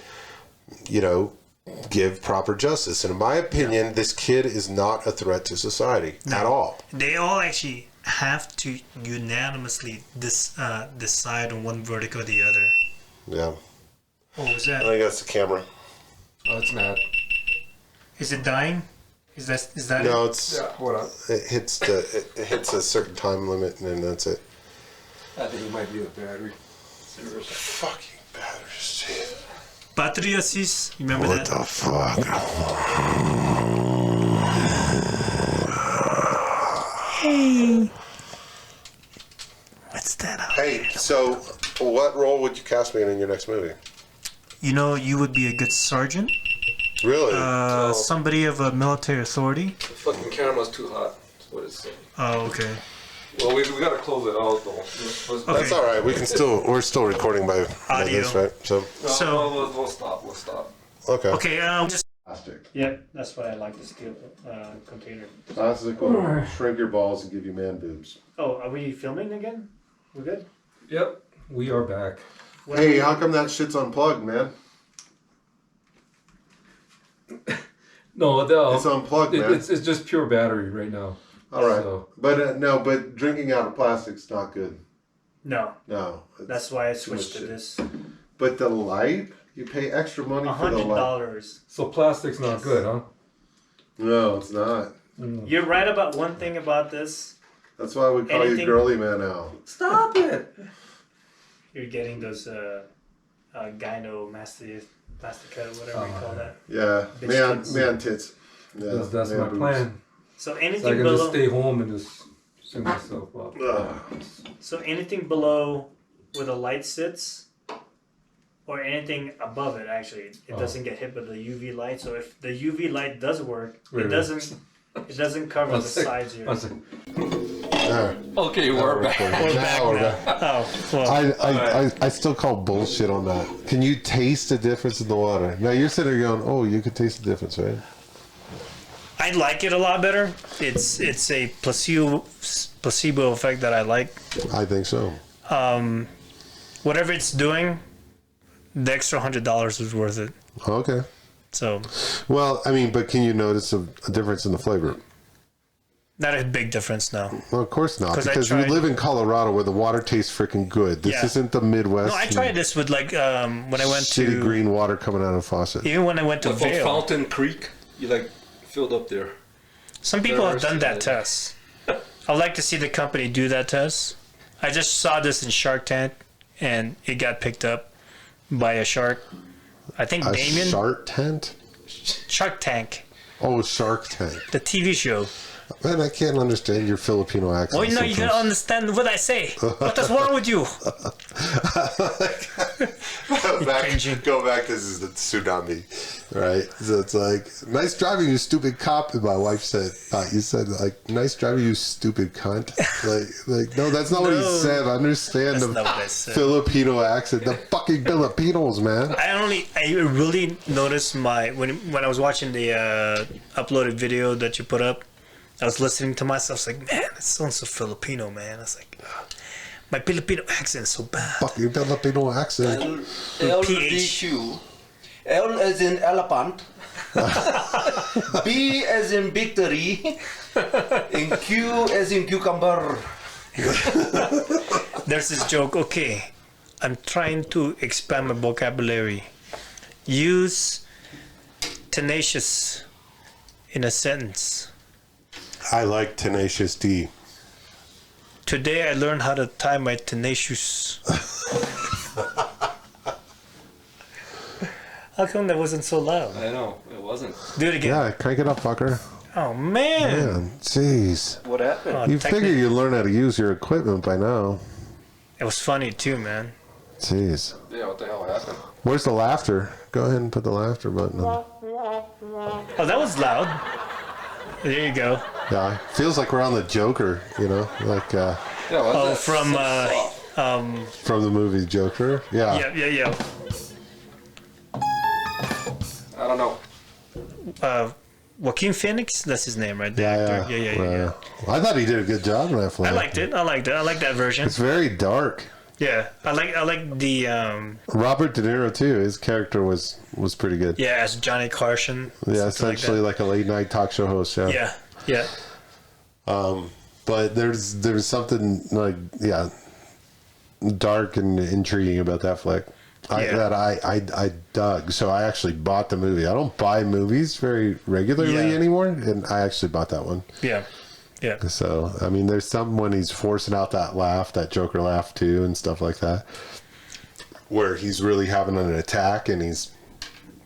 give proper justice. And in my opinion, this kid is not a threat to society at all. They all actually have to unanimously decide on one verdict or the other. Yeah. What was that? I think that's the camera. Oh, it's not. Is it dying? Is that No, it? it's Yeah, hold on. it hits a certain time limit, and then that's it. I think it might be the battery. Fucking batteries. Battery assist? You remember What that? the fuck? What's that? Hey, so what role would you cast me in your next movie? You would be a good sergeant. Really? Somebody of a military authority. The fucking camera's too hot. That's what it's saying. Oh, okay. Well, we gotta close it out though. Okay. That's all right. We're still recording by Audio. this, right? So We'll stop. We'll stop. okay. Okay, just... Plastic. Yep, that's why I like the steel container. Plastic will shrink your balls and give you man boobs. Oh, are we filming again? We're good? Yep. We are back. Hey, how come that shit's unplugged, man? No, It's unplugged, man. It's just pure battery right now. All right, So- but drinking out of plastic's not good. No, No, it's that's why I too much switched to shit. this. But the light, you pay extra money for the light. $100. So plastic's not good, huh? No, it's not. You're right about one thing about this. That's why we call you Anything- girly man now. Stop it! You're getting those gynomastia, plastica, whatever you call that. Yeah, Bitch tits. man tits. Yeah, That's man my boobs. plan. So So I anything can just below, stay home and just send myself up. Ugh. anything below where the light sits, or anything above it, actually, it doesn't get hit with the UV light. So if the UV light does work, Wait, it doesn't cover the sides here. One second. There. Okay, we're back. Now we're back. Oh, well, I still call bullshit on that. Can you taste the difference in the water? Now you're sitting there going, oh, you can taste the difference, right? I like it a lot better. It's a placebo effect that I like. I think so. Whatever it's doing, the extra $100 was worth it. Okay. So Well, I mean, but can you notice a difference in the flavor? not a big difference now. Well, of course not, 'Cause I because we tried- live in Colorado where the water tastes freaking good. This Yeah. isn't the Midwest. No, I tried this with when I went shitty to green water coming out of a faucet. even when I went to What about Vail. Fountain Creek? You filled up there. Some people have done that There. test. I'd like to see the company do that test. I just saw this in Shark Tank, and it got picked up by a shark. I think A Damien. shark tent? Shark Tank, Oh, Shark Tank. the TV show. Man, I can't understand your Filipino accent. Oh, no, you gotta understand what I say. What is wrong with you? Go back. This is the tsunami, right? So it's like, nice driving, you stupid cop. And my wife said, you said like, nice driving, you stupid cunt. like, no, that's not what he No. said. I understand That's the not what I said. Filipino accent. The fucking Filipinos, man. I really noticed when I was watching the uploaded video that you put up, I was listening to myself. I was like, man, it sounds so Filipino, man. I was like, my Filipino accent is so bad. Fucking Filipino accent. LDQ. L as in elephant. B as in victory. And Q as in cucumber. There's this joke. Okay, I'm trying to expand my vocabulary. Use tenacious in a sentence. I like Tenacious D. Today I learned how to tie my tenacious. How come that wasn't so loud? I know, it wasn't. Do it again. Yeah, crank it up, fucker. Oh man. Man, jeez. What happened? Oh, You figure you learn how to use your equipment by now. It was funny too, man. Jeez. Yeah, what the hell happened? Where's the laughter? Go ahead and put the laughter button on. Oh, that was loud. There you go. Yeah, feels like we're on the Joker, you know, like From from the movie Joker. Yeah. Yeah. I don't know. Joaquin Phoenix, that's his name, right? The Yeah. actor. Yeah. I thought he did a good job in that film. I liked it. I like that version. It's very dark. Yeah, I like the Robert De Niro too. His character was pretty good. yeah, as Johnny Carson. Yeah, something essentially like a late night talk show host. Yeah. Yeah. But there's something like dark and intriguing about that flick. That I dug. So I actually bought the movie. I don't buy movies very regularly anymore, and I actually bought that one. Yeah. So I mean, there's something when he's forcing out that laugh, that Joker laugh too, and stuff like that, where he's really having an attack, and he's.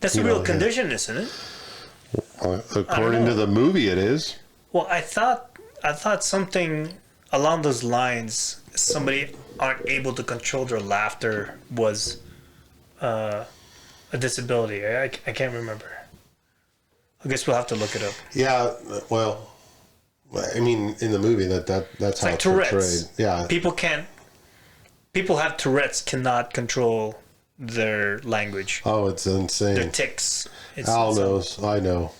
That's a real condition, isn't it? According to the movie, it is. Well, I thought something along those lines. Somebody aren't able to control their laughter was a disability. I can't remember. I guess we'll have to look it up. Yeah, well, I mean, in the movie that's It's how like it's Tourette's. portrayed. Yeah, People have Tourette's, cannot control their language, oh, it's insane. their tics. Al knows. I know.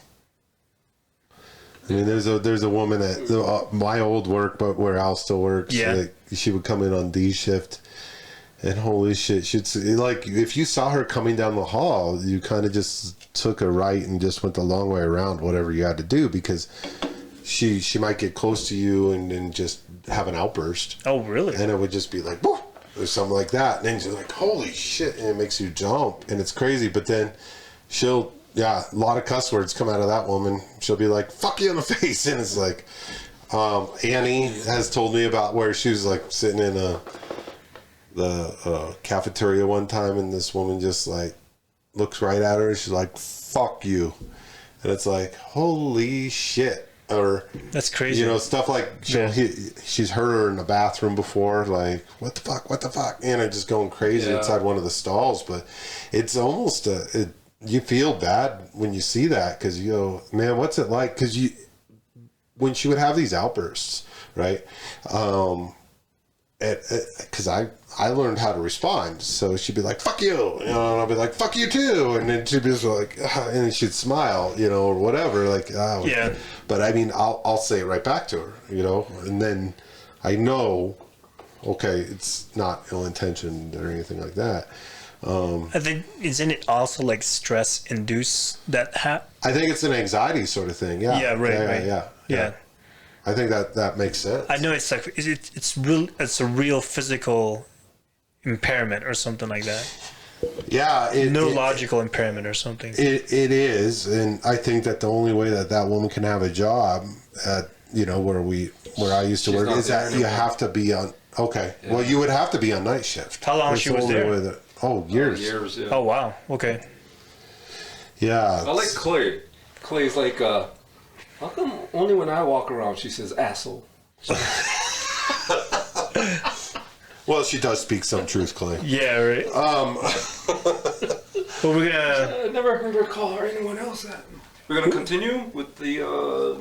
I mean, there's a woman at my old work, but where Al still works. Yeah. She would come in on D shift, and holy shit, she'd like if you saw her coming down the hall, you kind of just took a right and just went the long way around, whatever you had to do, because she might get close to you and just have an outburst. Oh, really? And it would just be like, whoa, or something like that. And then you're like, holy shit. And it makes you jump. And it's crazy. But then a lot of cuss words come out of that woman. She'll be like, fuck you in the face. And it's like, Annie has told me about where she was like sitting in the cafeteria one time, and this woman just like looks right at her and she's like, fuck you. And it's like, holy shit. Or that's crazy. You know, stuff like she's heard her in the bathroom before, like what the fuck, and it just going crazy inside one of the stalls. But it's almost you feel bad when you see that, because you go, man, what's it like? Because when she would have these outbursts, right? Because I learned how to respond. So she'd be like, fuck you, and I'll be like, fuck you too, and then she'd be just like, and then she'd smile, or whatever, like, yeah. But I mean, I'll say it right back to her, and then I know, okay, it's not ill-intentioned or anything like that. I think, isn't it also like stress induced that I think it's an anxiety sort of thing. Yeah. Yeah. Right. Yeah. I think that makes sense. I know it's like it's a real physical impairment or something like that. Yeah, neurological impairment or something. It is, and I think that the only way that woman can have a job at where I used to work is that you have to be on. Okay, yeah. Well, you would have to be on night shift. How long she was there? Years. Years. Yeah. Oh wow. Okay. Yeah. I like Clay. Clay's like, how come only when I walk around she says asshole? Well, she does speak some truth, Clay. Yeah, right. But we're gonna. I never heard her call or anyone else that. We're gonna continue with the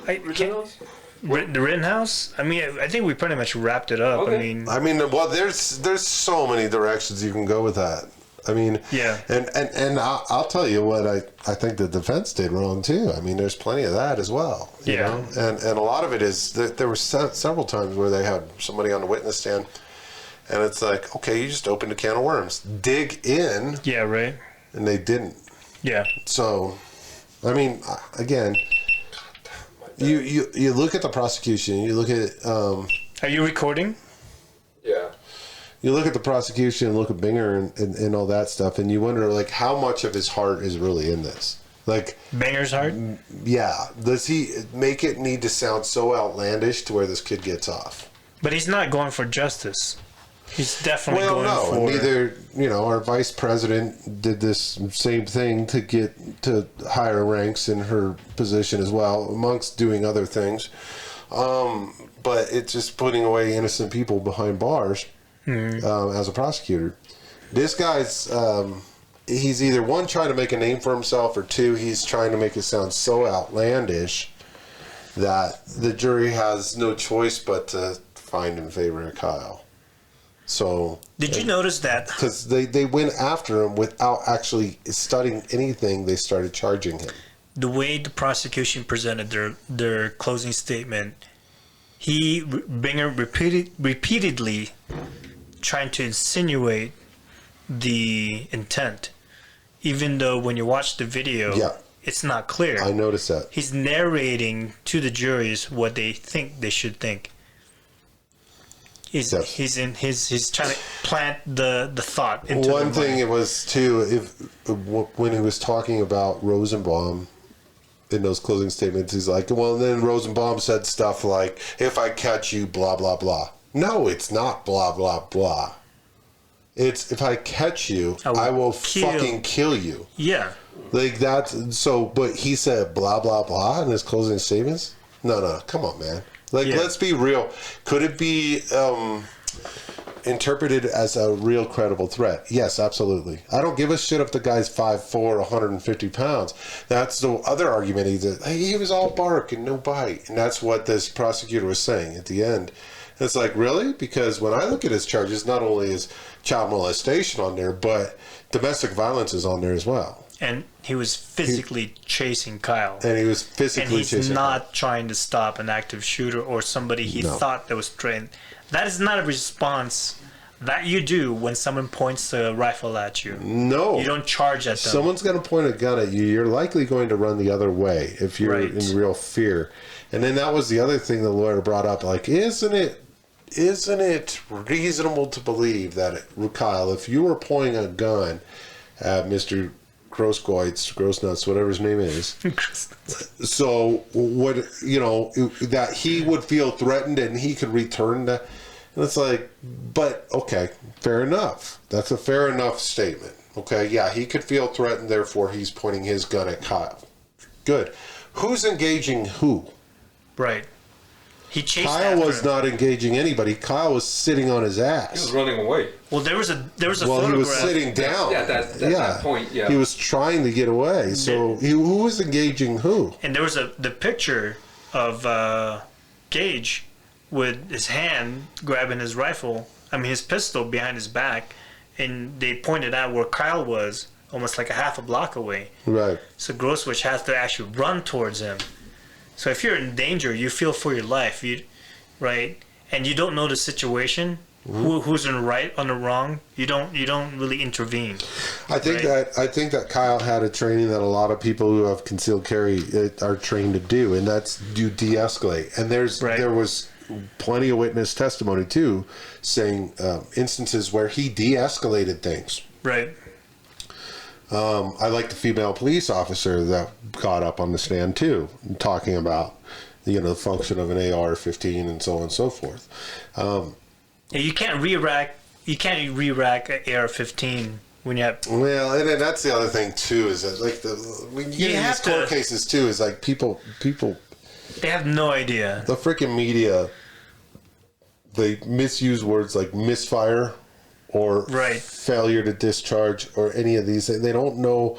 Rittenhouse. The Rittenhouse. I mean, I think we pretty much wrapped it up. Okay. I mean, well, there's so many directions you can go with that. I mean, yeah. And I'll tell you what I think the defense did wrong too. I mean, there's plenty of that as well. You know? And a lot of it is that there were several times where they had somebody on the witness stand. And it's like, okay, you just opened a can of worms. Dig in. Yeah, right. And they didn't. Yeah. So, I mean, again, you look at the prosecution. You look at. Are you recording? Yeah. You look at the prosecution, look at Binger and all that stuff, and you wonder, like, how much of his heart is really in this? Like, Binger's heart? Yeah. Does he make it need to sound so outlandish to where this kid gets off? But he's not going for justice. He's definitely going for... Well, no. Neither, our vice president did this same thing to get to higher ranks in her position as well, amongst doing other things. But it's just putting away innocent people behind bars. as a prosecutor. This guy's he's either one trying to make a name for himself, or two, he's trying to make it sound so outlandish that the jury has no choice but to find in favor of Kyle. So did you notice that? Because they went after him without actually studying anything, they started charging him. The way the prosecution presented their closing statement, Binger repeatedly trying to insinuate the intent, even though when you watch the video, it's not clear. I noticed that. He's narrating to the juries what they think they should think. He's trying to plant the thought into one thing it was too, when he was talking about Rosenbaum in those closing statements, he's like, well, then Rosenbaum said stuff like, if I catch you, blah blah blah. No, it's not blah blah blah. It's, if I catch you, I will fucking kill you. Yeah. Like that's so, but he said blah blah blah in his closing statements. No, come on, man. Like, let's be real. Could it be interpreted as a real credible threat? Yes, absolutely. I don't give a shit if the guy's 5'4", 150 pounds. That's the other argument. He was all bark and no bite, and that's what this prosecutor was saying at the end. And it's like, really? Because when I look at his charges, not only is child molestation on there, but domestic violence is on there as well. And he was physically chasing Kyle. And he was physically chasing Kyle. And he's not trying to stop an active shooter or somebody he thought that was trained. That is not a response that you do when someone points a rifle at you. No. You don't charge at them. Someone's going to point a gun at you. You're likely going to run the other way if you're in real fear. And then that was the other thing the lawyer brought up. Like, isn't it reasonable to believe that, Kyle, if you were pointing a gun at Mr. Grossnuts, whatever his name is. So what, that he would feel threatened and he could return that. And it's like, but okay, fair enough. That's a fair enough statement. Okay, yeah, he could feel threatened, therefore he's pointing his gun at Kyle. Good. Who's engaging who? Right. He chased Kyle was not engaging anybody. Kyle was sitting on his ass. He was running away. Well, there was a photograph. He was sitting down. Yeah, that point. Yeah, he was trying to get away. So who was engaging who? And there was the picture of Gage with his hand grabbing his his pistol behind his back, and they pointed out where Kyle was, almost like a half a block away. Right. So Grosswich has to actually run towards him. So if you're in danger, you feel for your life, right? And you don't know the situation, who's in the right, on the wrong. You don't really intervene. I think that Kyle had a training that a lot of people who have concealed carry are trained to do, and that's do de-escalate. And there was plenty of witness testimony too, saying instances where he de-escalated things. Right. I like the female police officer that got up on the stand too, talking about the function of an AR-15 and so on and so forth. You can't re-rack an AR-15 when you have. Well, and that's the other thing too, is that like when you get in these court cases too, is like people. They have no idea. The freaking media, they misuse words like misfire or failure to discharge or any of these. They don't know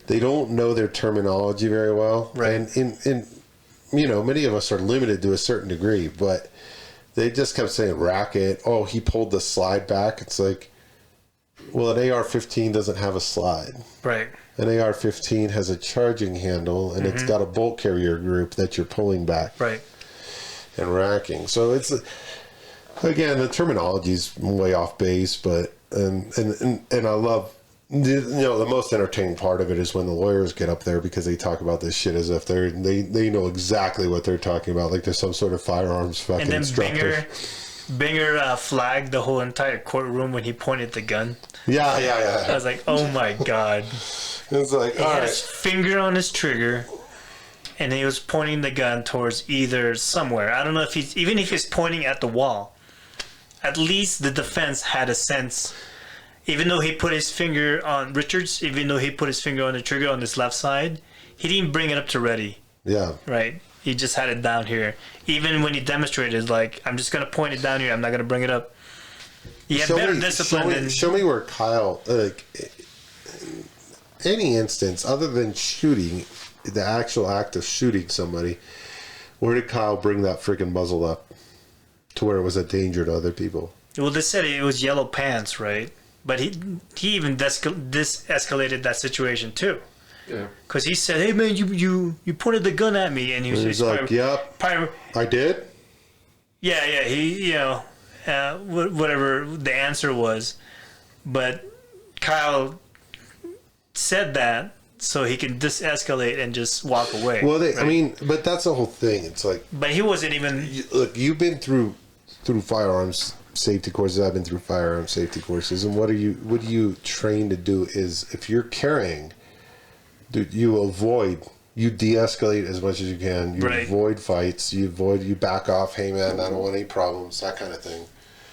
their terminology very well. Right. And many of us are limited to a certain degree, but they just kept saying racket. Oh, he pulled the slide back. It's like, well, an AR-15 doesn't have a slide. Right. An AR-15 has a charging handle, and it's got a bolt carrier group that you're pulling back. Right. And racking. So it's, again, the terminology's way off base, but and I love, the most entertaining part of it is when the lawyers get up there, because they talk about this shit as if they know exactly what they're talking about, like there's some sort of firearms fucking instructor. Binger flagged the whole entire courtroom when he pointed the gun. Yeah. I was like, oh my god. It's like, he had his finger on his trigger, and he was pointing the gun towards either somewhere. I don't know if he's pointing at the wall. At least the defense had a sense. Even though he put his finger on Richards, even though he put his finger on the trigger on his left side, he didn't bring it up to ready. Yeah. Right? He just had it down here. Even when he demonstrated, like, I'm just going to point it down here. I'm not going to bring it up. He had better discipline than... Show me where Kyle, like, any instance other than shooting, the actual act of shooting somebody, where did Kyle bring that freaking muzzle up to where it was a danger to other people? Well, they said it was yellow pants, right? But he even escalated that situation too. Yeah. Because he said, "Hey man, you pointed the gun at me," and he was like, "Yep, I did." Yeah, he whatever the answer was, but Kyle said that so he can de-escalate and just walk away. Well, right? I mean, but that's the whole thing. It's like, but he wasn't even. Look, you've been through firearms safety courses. I've been through firearms safety courses, and what are you trained to do is if you're carrying, dude, you de-escalate as much as you can. You avoid fights. You back off. Hey man, I don't want any problems. That kind of thing.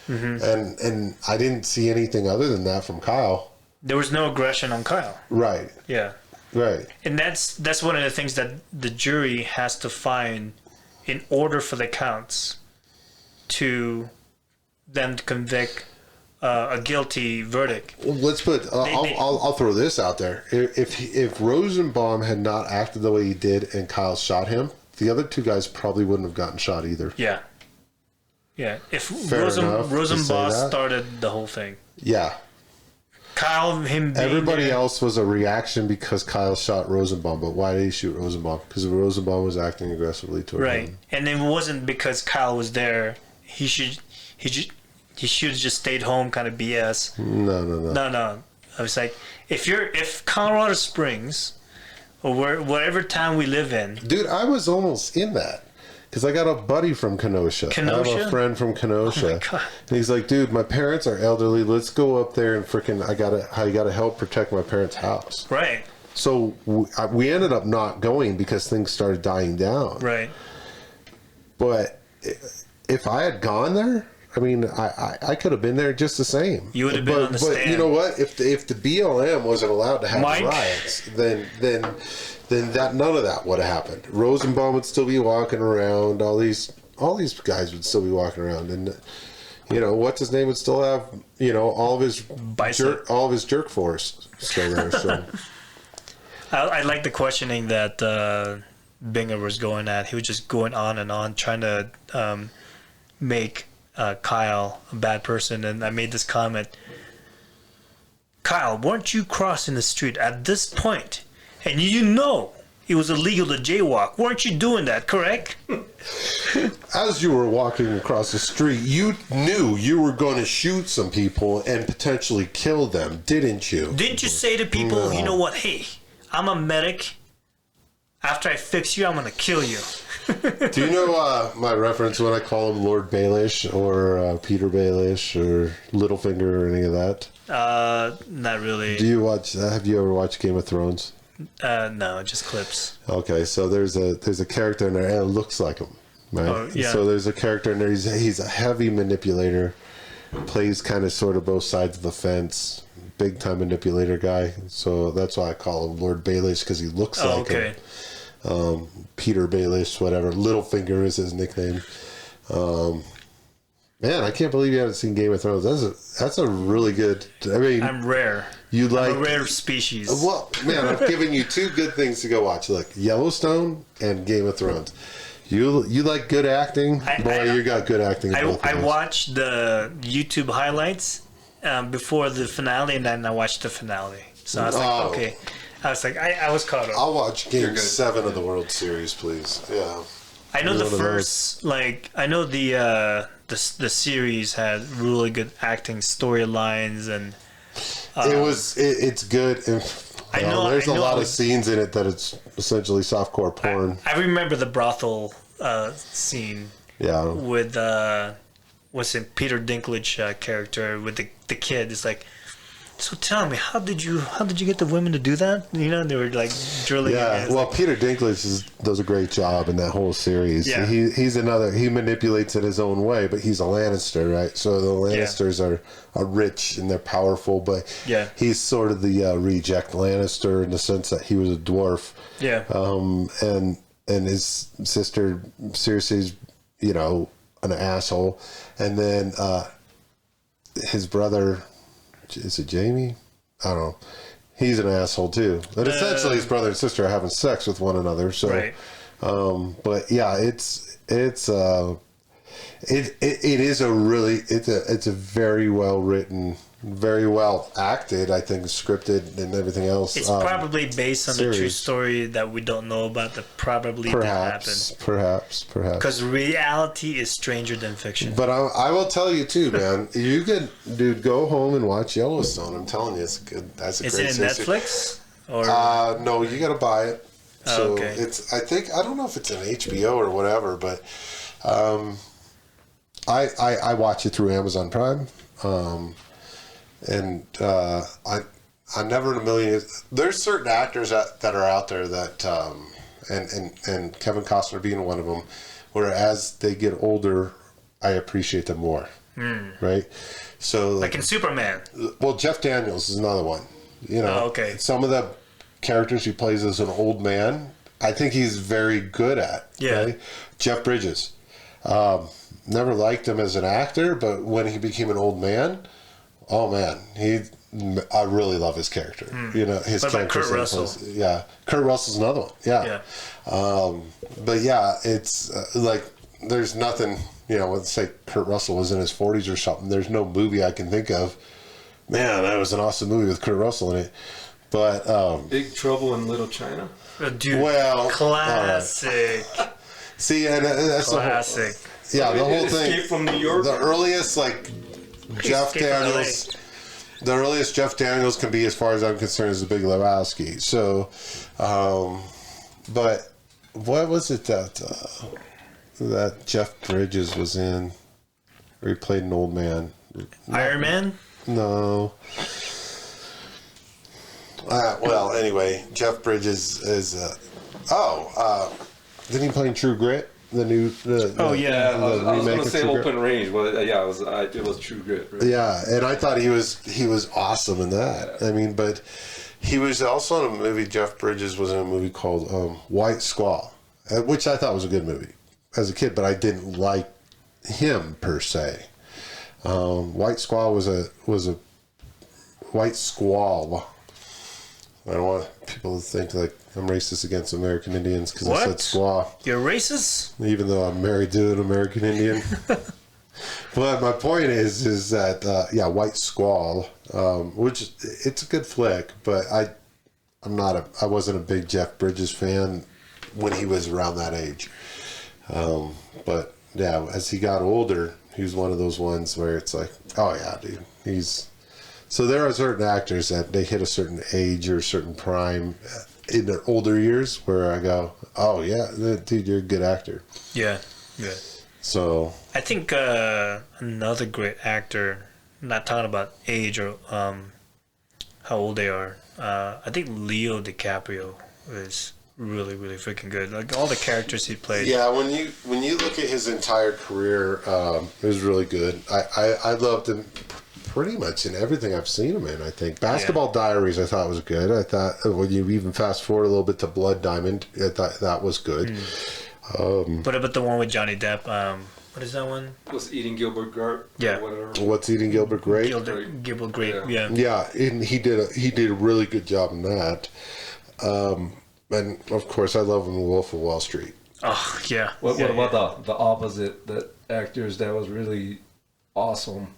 Mm-hmm. And I didn't see anything other than that from Kyle. There was no aggression on Kyle. Right. Yeah. Right. And that's one of the things that the jury has to find in order for the counts to them to convict a guilty verdict. Well, let's put. I'll throw this out there. If Rosenbaum had not acted the way he did and Kyle shot him, the other two guys probably wouldn't have gotten shot either. Yeah. Yeah. If Rosenbaum started the whole thing. Yeah. Kyle, everybody else was a reaction because Kyle shot Rosenbaum. But why did he shoot Rosenbaum? Because Rosenbaum was acting aggressively toward him. And it wasn't because Kyle was there. He should have just stayed home, kind of BS. No. I was like, if Colorado Springs or whatever town we live in, dude, I was almost in that. Because I got a buddy from Kenosha. I have a friend from Kenosha. Oh my God. And he's like, dude, my parents are elderly. Let's go up there and I gotta help protect my parents' house. Right. So we ended up not going because things started dying down. Right. But if I had gone there, I mean, I could have been there just the same. You would have been on the stand. But you know what? If the BLM wasn't allowed to have riots, then that none of that would have happened. Rosenbaum would still be walking around. All these guys would still be walking around, and what's his name would still have all of his jerk force still there. So I like the questioning that Binger was going at. He was just going on and on, trying to make Kyle a bad person. And I made this comment: Kyle, weren't you crossing the street at this point? And it was illegal to jaywalk. Weren't you doing that, correct? As you were walking across the street, you knew you were going to shoot some people and potentially kill them, didn't you? Didn't you say to people, You know what, hey, I'm a medic. After I fix you, I'm going to kill you. Do you know my reference when I call him Lord Baelish or Peter Baelish or Littlefinger or any of that? Not really. Have you ever watched Game of Thrones? No, just clips. Okay, so there's a character in there and it looks like him, right? Oh, yeah. So there's a character in there. He's a heavy manipulator, plays kind of sort of both sides of the fence, big time manipulator guy. So that's why I call him Lord Baelish, because he looks like him. Peter Baelish, whatever. Littlefinger is his nickname. Man, I can't believe you haven't seen Game of Thrones. That's a really good. I mean, I'm rare. I'm a rare species. Well, man, I've given you two good things to go watch. Look, Yellowstone and Game of Thrones. You like good acting? You got good acting. I watched the YouTube highlights before the finale, and then I watched the finale. So I was like, okay. I was like, I was caught up. I'll watch Game 7 of the World Series, please. Yeah. I know the first, I know the series had really good acting storylines, and it's good. There's a lot of scenes in it that it's essentially softcore porn. I remember the brothel scene. Yeah. With what's it, Peter Dinklage character with the kid. It's like, so tell me, how did you get the women to do that? They were like drilling. Yeah, well, Peter Dinklage does a great job in that whole series. Yeah. He manipulates it his own way, but he's a Lannister, right? So the Lannisters are rich and they're powerful, but he's sort of the reject Lannister in the sense that he was a dwarf. Yeah. And his sister Cersei's, an asshole, and then his brother, is it Jamie? I don't know. He's an asshole too. But essentially, his brother and sister are having sex with one another. So, Right. But yeah, it is a very well written, very well acted. I think scripted and everything else. It's probably based on the true series. story that we don't know about that probably did happen. Perhaps. Because reality is stranger than fiction. But I will tell you too, man. You could, dude, go home and watch Yellowstone. I'm telling you, it's good. That's a Is great it in series. Netflix? Or No, you got to buy it. So okay. it's. I don't know if it's an HBO or whatever, but I watch it through Amazon Prime, and I never in a million years. There's certain actors that are out there that, and Kevin Costner being one of them, where as they get older, I appreciate them more. Right. So like in Superman. well, Jeff Daniels is another one. You know, okay. Some of the characters he plays as an old man, I think he's very good at. Yeah. Right? Jeff Bridges. Never liked him as an actor, but when he became an old man, oh man, I really love his character. You know, his What about character. Kurt Russell? Yeah, Kurt Russell's another one. Yeah. But yeah, it's like there's nothing. You know, let's say Kurt Russell was in his 40s or something. There's no movie I can think of. Man, that was an awesome movie with Kurt Russell in it. But Big Trouble in Little China. Dude, well, classic. see, and that's Classic. the whole, yeah, the whole thing. Escape from New York. The earliest, like Jeff Escape from Daniels, the earliest Jeff Daniels can be, as far as I'm concerned, is The Big Lebowski. So, but what was it that Jeff Bridges was in? Where he played an old man. Iron Man? No. Well, anyway, Jeff Bridges is. Didn't he play in True Grit? The new. Oh, yeah. I was remake going of to say True Grit? Open Range, but yeah, it was True Grit. Right? Yeah, and I thought he was awesome in that. I mean, but he was also in a movie. Jeff Bridges was in a movie called White Squall, which I thought was a good movie as a kid, but I didn't like him per se. White Squall was a White Squall. I don't want people to think like I'm racist against American Indians because I said What? squaw, You're racist? even though I'm married to an American Indian. But my point is that White Squall, which it's a good flick, but I wasn't a big Jeff Bridges fan when he was around that age. But yeah, as he got older, he was one of those ones where it's like, oh yeah, dude, so there are certain actors that they hit a certain age or a certain prime in their older years where I go, oh yeah, dude, you're a good actor. Yeah. Yeah. So I think another great actor, not talking about age or how old they are, I think Leo DiCaprio is really, really freaking good. Like all the characters he played. yeah, when you look at his entire career, it was really good. I loved him pretty much in everything I've seen him in. I think Basketball Diaries I thought was good. I thought when you even fast forward a little bit to Blood Diamond, I thought that was good. What about the one with Johnny Depp? What is that one? It was Eating Gilbert Grape. Yeah. Whatever. What's Eating Gilbert Grape? Gilbert Grape. Yeah. Yeah, and he did a really good job in that. And of course, I love him in Wolf of Wall Street. Oh yeah. What Yeah, about the opposite? That actors that was really awesome,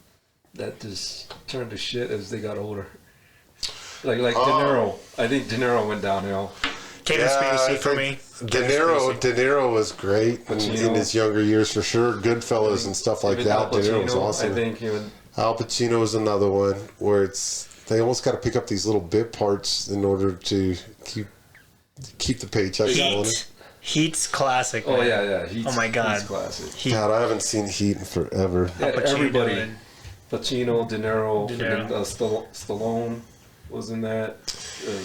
that just turned to shit as they got older. Like De Niro. I think De Niro went downhill. Kevin Spacey for me. De Niro was great in his younger years for sure. Goodfellas and stuff like Even that. De Niro was awesome. I think even Al Pacino was another one where they almost got to pick up these little bit parts in order to keep the paycheck going. Heat's classic. oh man. yeah. Heat's, Oh my God. Heat's classic. Heat. God, I haven't seen Heat in forever. Yeah, Pacino everybody. and- Pacino, De Niro, De Niro. Stallone was in that.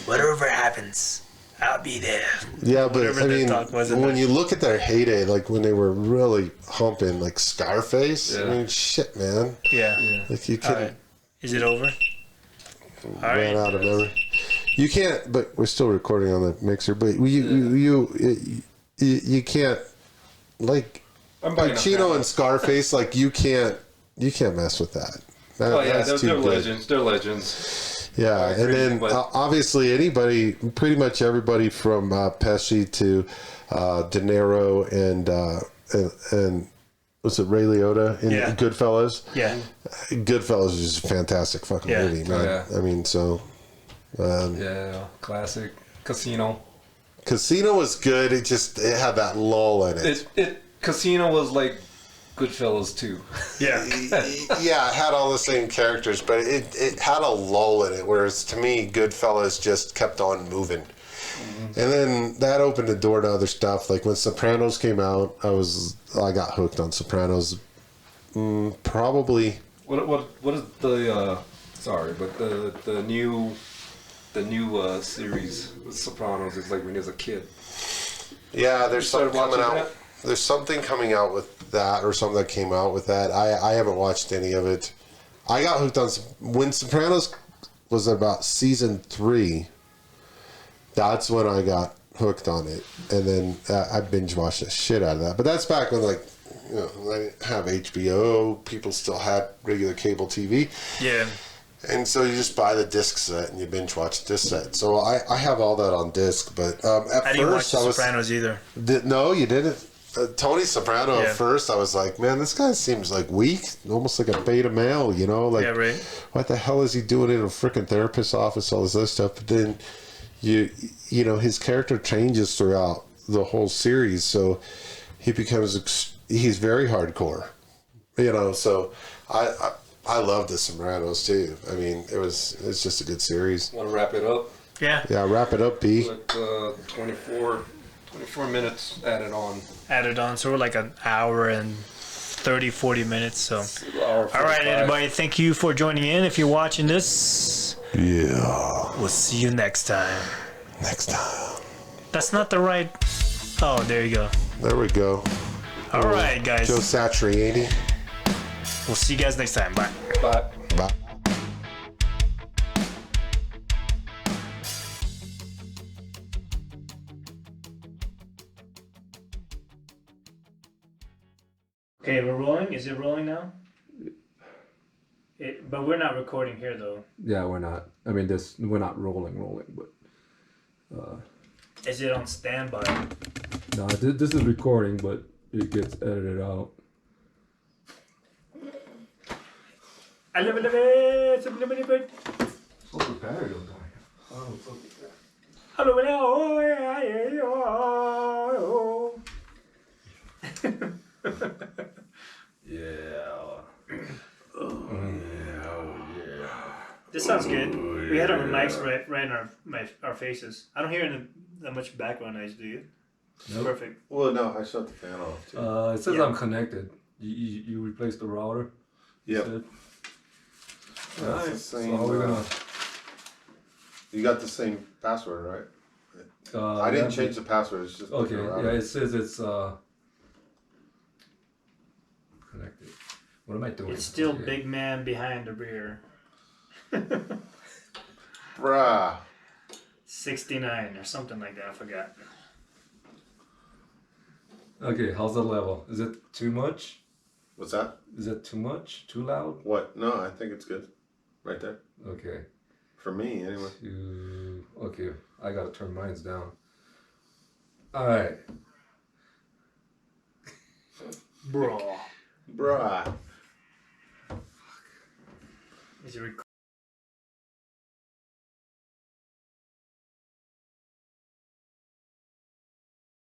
Whatever happens, I'll be there. Yeah, but Whatever I that mean, talk was in when that. you look at their heyday, like when they were really humping, like Scarface, I Yeah. mean, shit, man. Yeah. Like you All couldn't right. Is it over? ran right. out of memory. You can't, but we're still recording on the mixer. But you can't, like I'm buying a Pacino and Scarface. Like you can't mess with that. That's too they're good. legends. They're legends. Yeah, I and agree, then but- obviously pretty much everybody from Pesci to De Niro and was it Ray Liotta in Yeah. Goodfellas? Yeah. Goodfellas is a fantastic fucking Yeah. movie, man. Oh, yeah. I mean, so Yeah, classic. Casino. Casino was good. It had that lull in it. Casino was like Goodfellas too. Yeah. Yeah, it had all the same characters, but it had a lull in it. Whereas to me, Goodfellas just kept on moving. And then that opened the door to other stuff. Like when Sopranos came out, I got hooked on Sopranos. Probably. What is the the new series with Sopranos is like when he was a kid. Yeah, there's started something coming watching out. that? There's something coming out with that, or something that came out with that. I haven't watched any of it. I got hooked on when Sopranos was about season 3. That's when I got hooked on it, and then I binge watched the shit out of that. But that's back when I didn't have HBO. People still had regular cable TV. Yeah. And so you just buy the disc set and you binge watch the disc set. So I have all that on disc. But at I didn't watch first The I was Sopranos either. no, you didn't. Tony Soprano. Yeah. At first, I was like, man, this guy seems like weak, almost like a beta male. Like, Yeah, right. what the hell is he doing in a freaking therapist's office? All this other stuff. But then you know, his character changes throughout the whole series, so he becomes he's very hardcore. So I love The Sopranos too. I mean, it's just a good series. Want to wrap it up? Yeah. Yeah, wrap it up, B. Like 24 minutes added on. Added on, so we're like an hour and 30, 40 minutes. So, Hour all right, 45. everybody, thank you for joining in. If you're watching this, Yeah. we'll see you next time. Next time. That's not the right. Oh, there you go. There we go. All right, guys. Joe Satriani. We'll see you guys next time. Bye. Bye. Bye. Okay, we're rolling. Is it rolling now? But we're not recording here, though. Yeah, we're not. I mean, we're not rolling, but Is it on standby? no, this is recording, but it gets edited out. I love it. So prepared, This sounds good. We had our mics right in our faces. I don't hear that much background noise, do you? Nope. Perfect. Well, no, I shut the fan off too. It says Yeah. I'm connected. You replaced the router. Yep. Alright, That's the so same, how are we gonna? You got the same password, right? I Yeah, didn't change the password. It's just Okay, looking around. yeah, it says it's connected. What am I doing? It's still Okay. big man behind the rear. Bruh. 69 or something like that. I forgot. Okay, how's the level? Is it too much? What's that? Is it too much? Too loud? What? No, I think it's good. Right there. Okay. For me, anyway. Okay, I gotta turn mine's down. Alright. Bro. Bruh. Is it recording?